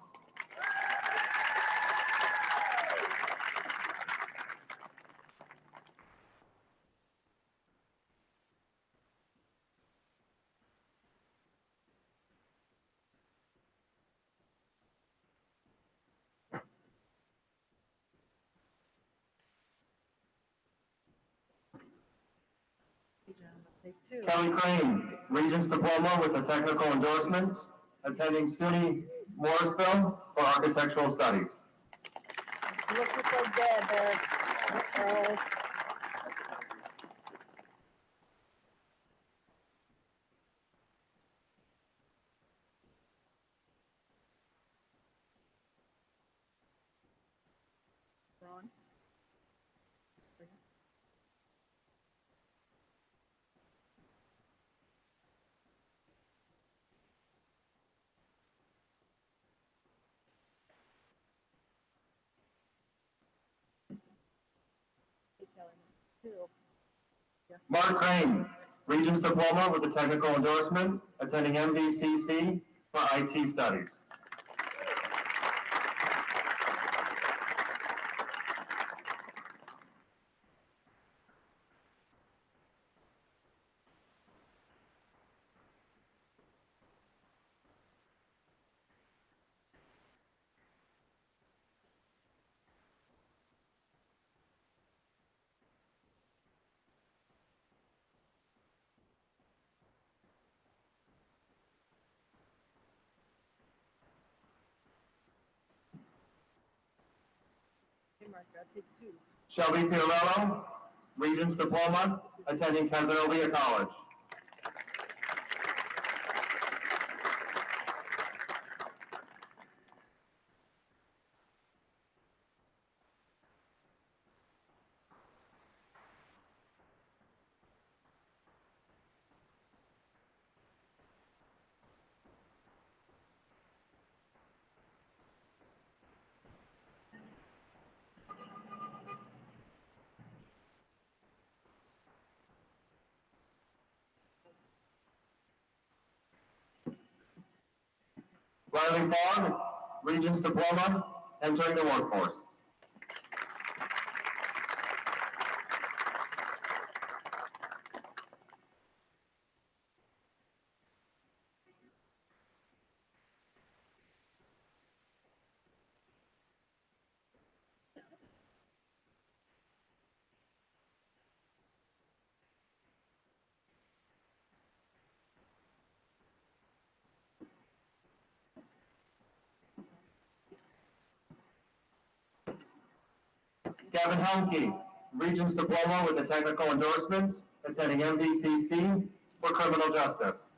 Take two. Kelly Crane, Regents Diploma with a technical endorsement, attending SUNY Morrisville for architectural studies. Look at so dead there. Ron. Two. Mark Crane, Regents Diploma with a technical endorsement, attending MVCC for IT studies. Hey, Mark, I'll take two. Shelby Fiorello, Regents Diploma, attending Casanova College. Riley Fogg, Regents Diploma, entering the workforce. Gavin Helmke, Regents Diploma with a technical endorsement, attending MVCC for criminal justice.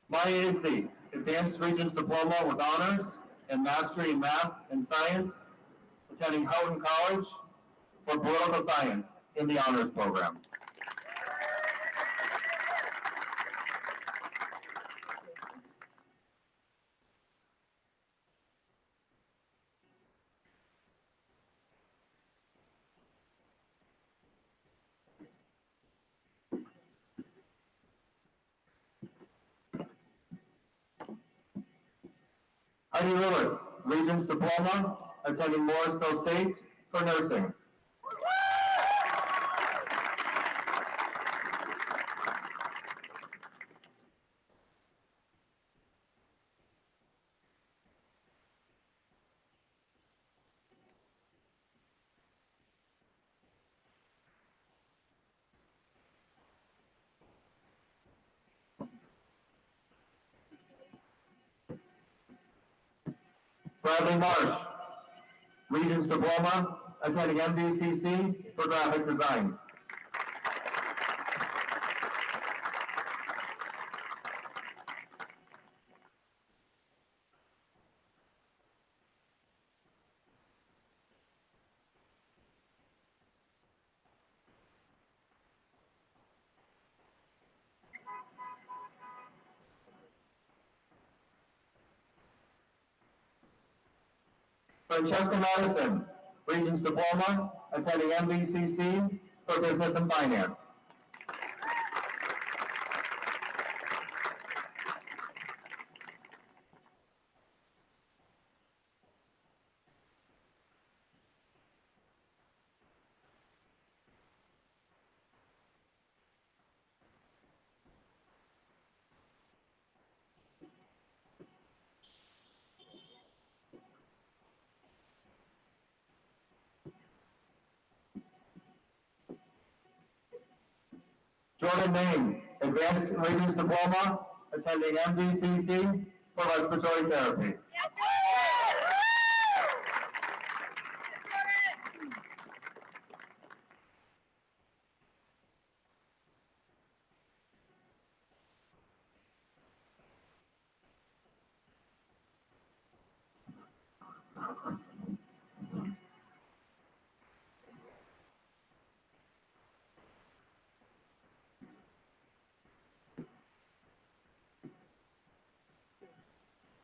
Maya Incy, Advanced Regents Diploma with honors and mastery in math and science, attending Houghton College for political science in the honors program. Maddie Lewis, Regents Diploma, attending Morrisville State for nursing. Bradley Marsh, Regents Diploma, attending MDCC for graphic design. Francesca Madison, Regents Diploma, attending MDCC for business and finance. Jordan Main, Advanced Regents Diploma, attending MDCC for respiratory therapy.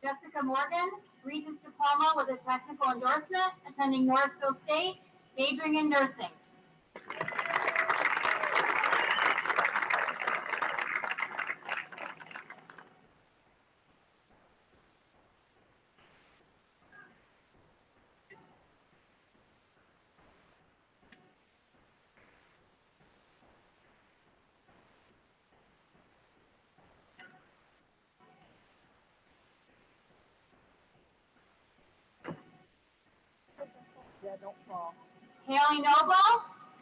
Jessica Morgan, Regents Diploma with a technical endorsement, attending Morrisville State, majoring in nursing. Yeah, don't fall. Haley Noble,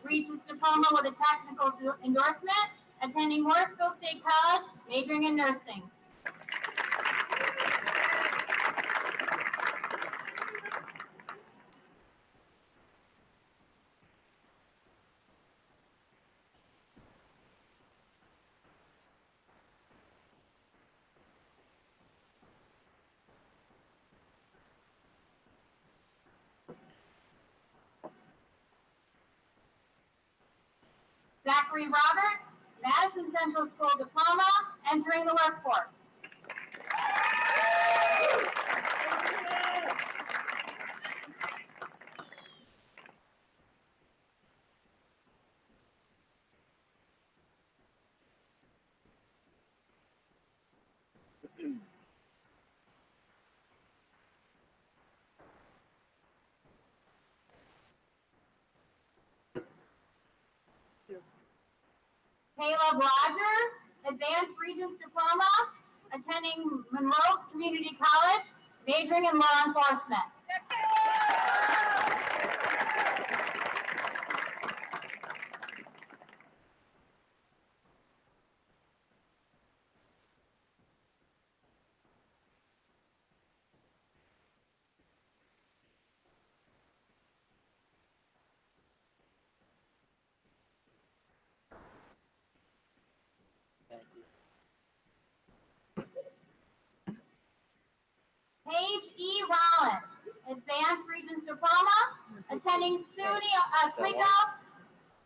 Regents Diploma with a technical endorsement, attending Morrisville State College, majoring in nursing. Zachary Roberts, Madison Central School Diploma, entering the workforce. Caleb Rogers, Advanced Regents Diploma, attending Monroe Community College, majoring in law enforcement. Paige E. Rollins, Advanced Regents Diploma, attending SUNY Oswego,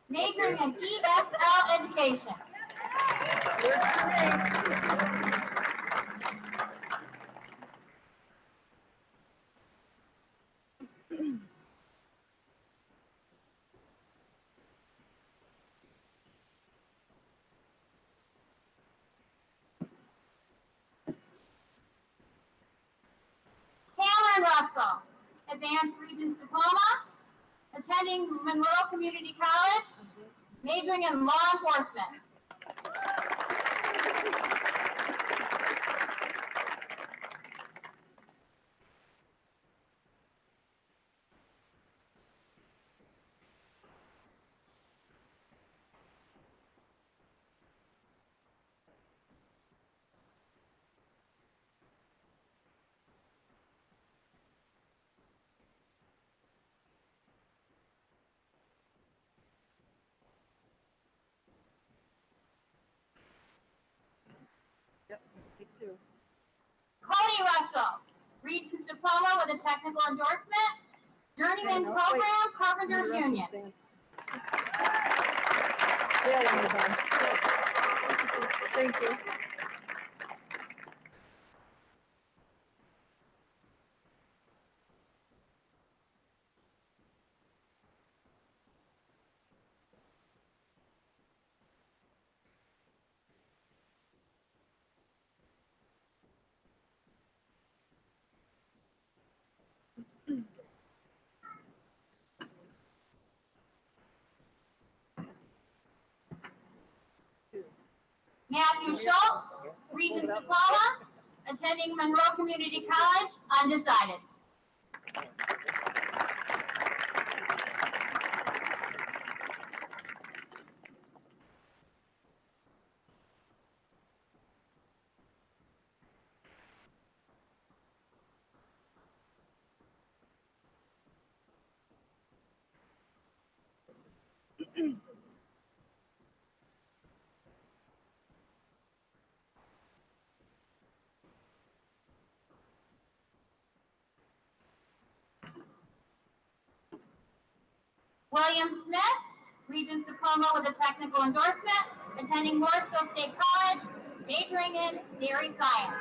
majoring in ESL education. Advanced Regents Diploma, attending Monroe Community College, majoring in law enforcement. Yep, me too. Cody Russell, Regents Diploma with a technical endorsement, journeyman Okay, no, program, wait. Carpenters Russell Union. stands. Yeah, when you're done. Thank you. Matthew Schultz, Regents Diploma, attending Monroe Community College, undecided. William Smith, Regents Diploma with a technical endorsement, attending Morrisville State College, majoring in dairy science.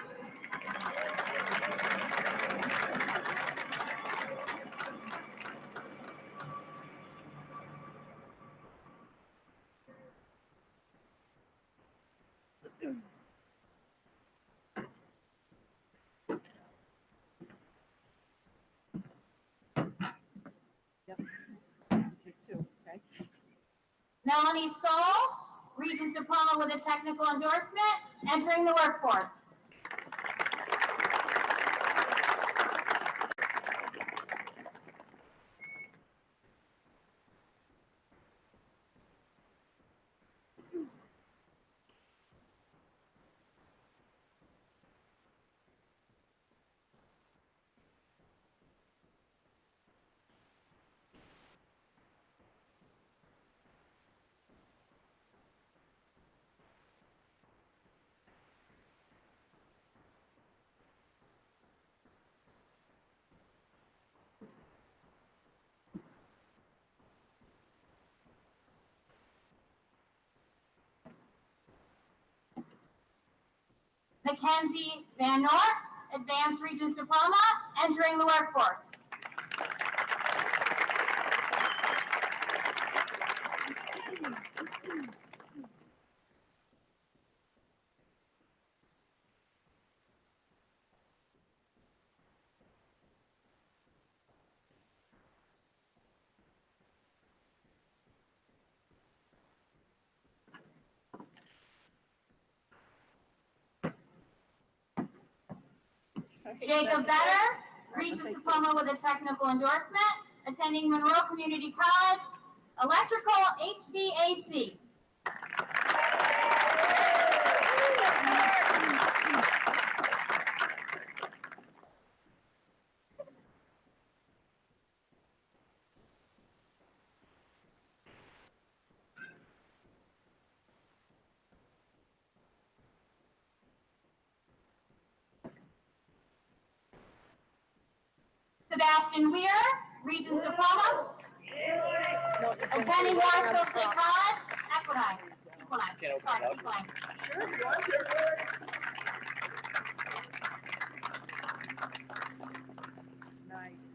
Yep. Me too, okay. Melanie Soul, Regents Diploma with a technical endorsement, entering the workforce. Mackenzie Van Noort, Advanced Regents Diploma, entering the workforce. Jacob Better, Regents Diploma with a technical endorsement, attending Monroe Community College, electrical HVAC. Sebastian Weir, Regents Diploma, attending Morrisville State College, Equinine. Sorry, Equinine. Nice.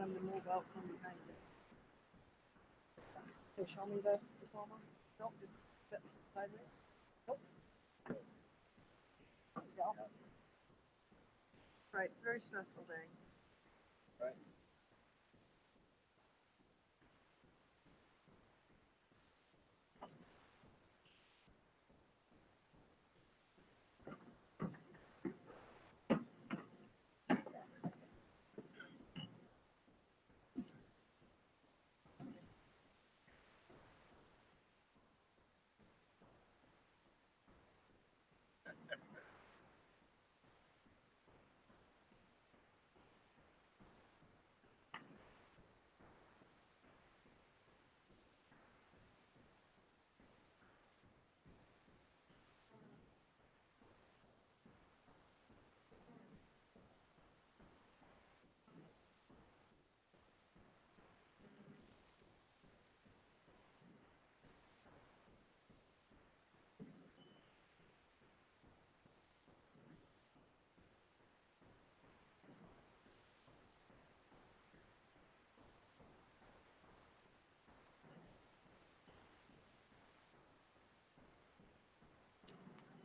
them to move out from behind it. Okay, show me the diploma. Nope, just sit sideways. Nope. Yeah. Right, very stressful day. Right.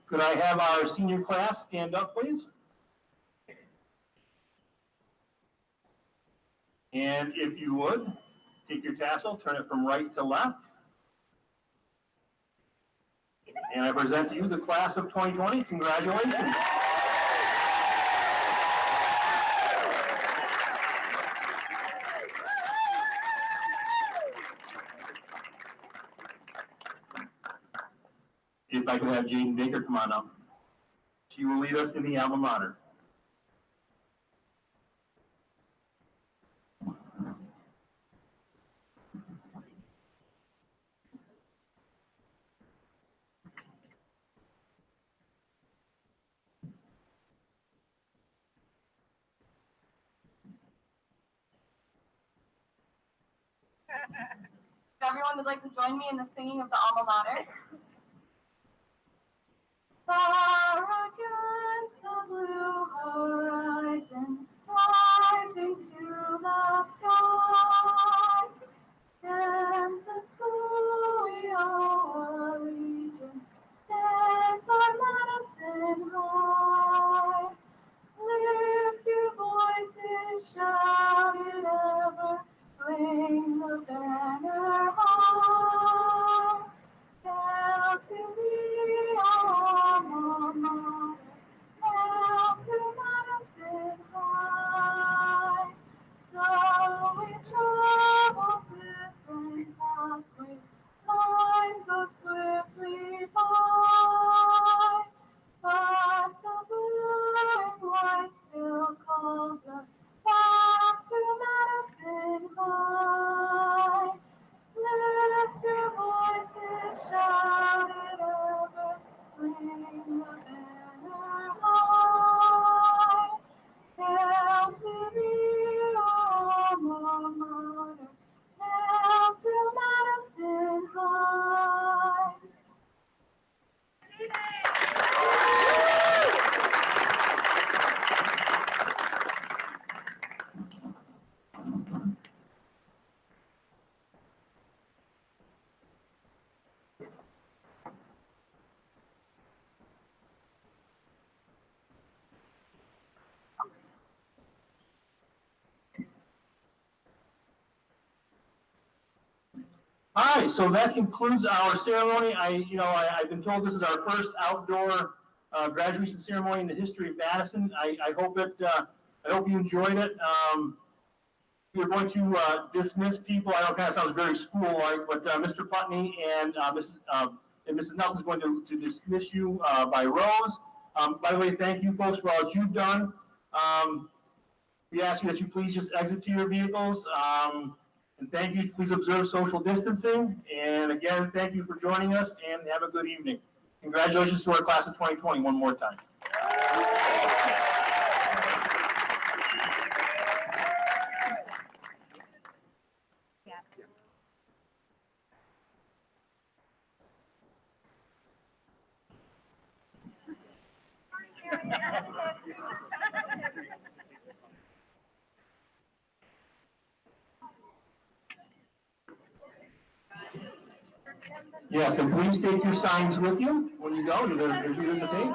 Could I have our senior class stand up, please? And if you would, take your tassel, turn it from right to left. And I present to you the class of 2020. Congratulations. If I could have Jaden Baker come on up. She will lead us in the alma mater. If everyone would like to join me in the singing of the alma mater. Far against the blue horizon, rising to the sky, stands the school we owe allegiance, stands our Madison high. Lift your voices, shout it ever, fling the banner high. Hail to the alma mater, hail to Madison high. Though we travel different pathways, time goes swiftly by. But the blue and white still calls us back to Madison high. Lift your voices, shout it ever, fling the banner high. Hail to the alma mater, hail to Madison high. All right, so that concludes our ceremony. I've been told this is our first outdoor graduation ceremony in the history of Madison. I hope you enjoyed it. We're going to dismiss people. I know it kind of sounds very school-like, but Mr. Putney and Mrs. Nelson is going to dismiss you by rows. By the way, thank you folks for all that you've done. We ask you that you please just exit to your vehicles. And thank you. Please observe social distancing. And again, thank you for joining us and have a good evening. Congratulations to our class of 2020 one more time. Yes, and please take your signs with you when you go to the computers, okay?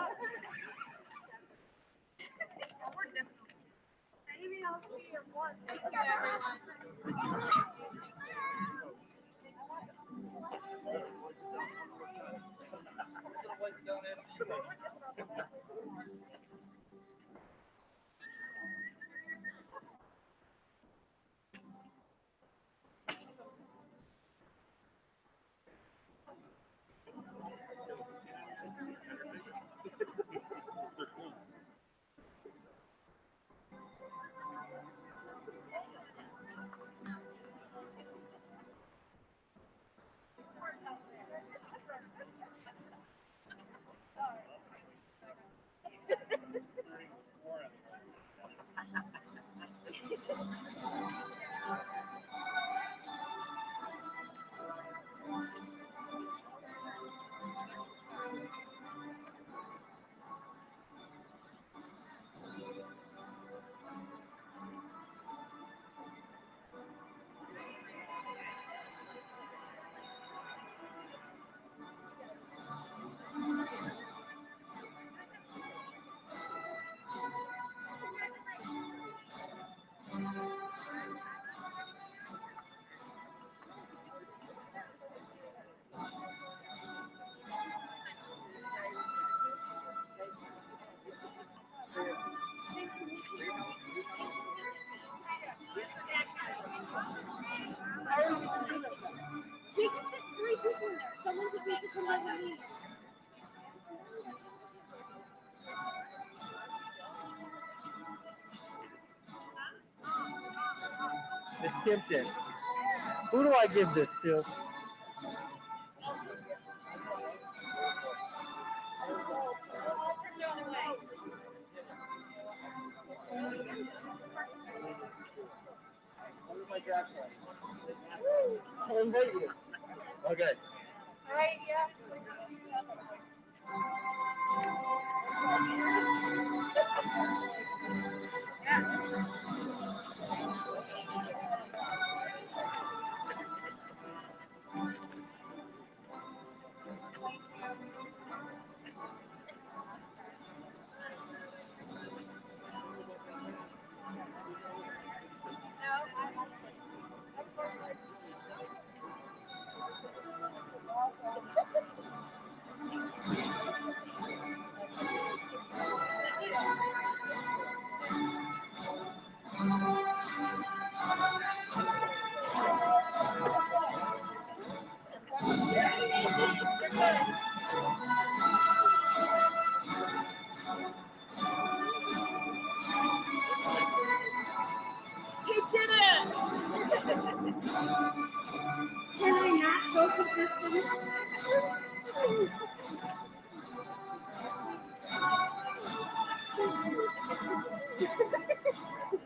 We can fit 3 people in there. Someone just needs to come over me. They skipped it. Who do I give this to? I'll invite you. Okay. All right, yeah. He did it! Can I not social distance?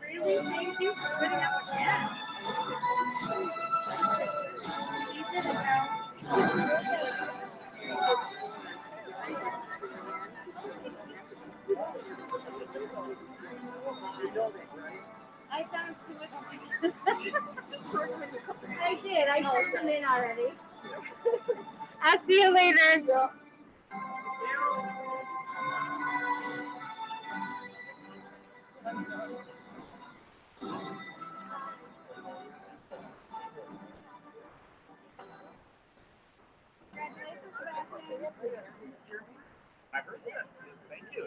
Really? Thank you for putting up with that. You did it now. I found 2 of them. I did. I turned them in already. I'll see you later. Congratulations, Sebastian. I heard that. Thank you.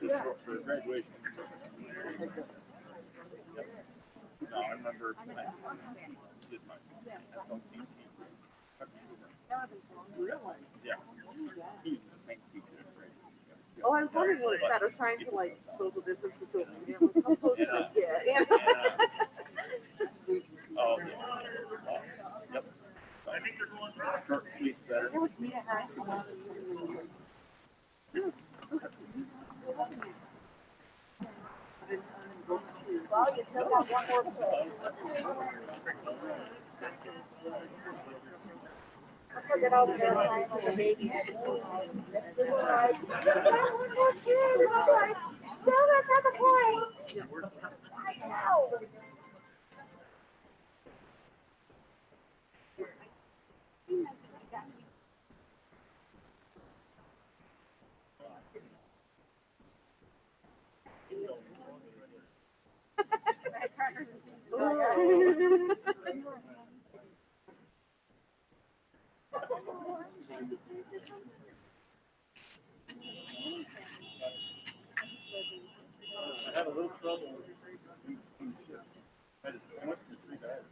Yeah. For graduation. No, I'm remember. Did my FLCC. Yeah. He was the same teacher. Oh, I was wondering what it said. I was trying to like social distance the social media. I'm like, how close can I get? Yeah. Oh, yeah. Yep. I think they're going short sleep better. There was me at high school. Well, you still got one more play. I'll get out of there crying like a baby. Like, one more kid. And I'm like, no, that's not the point. I know. I had a little trouble. I went through 3 diets.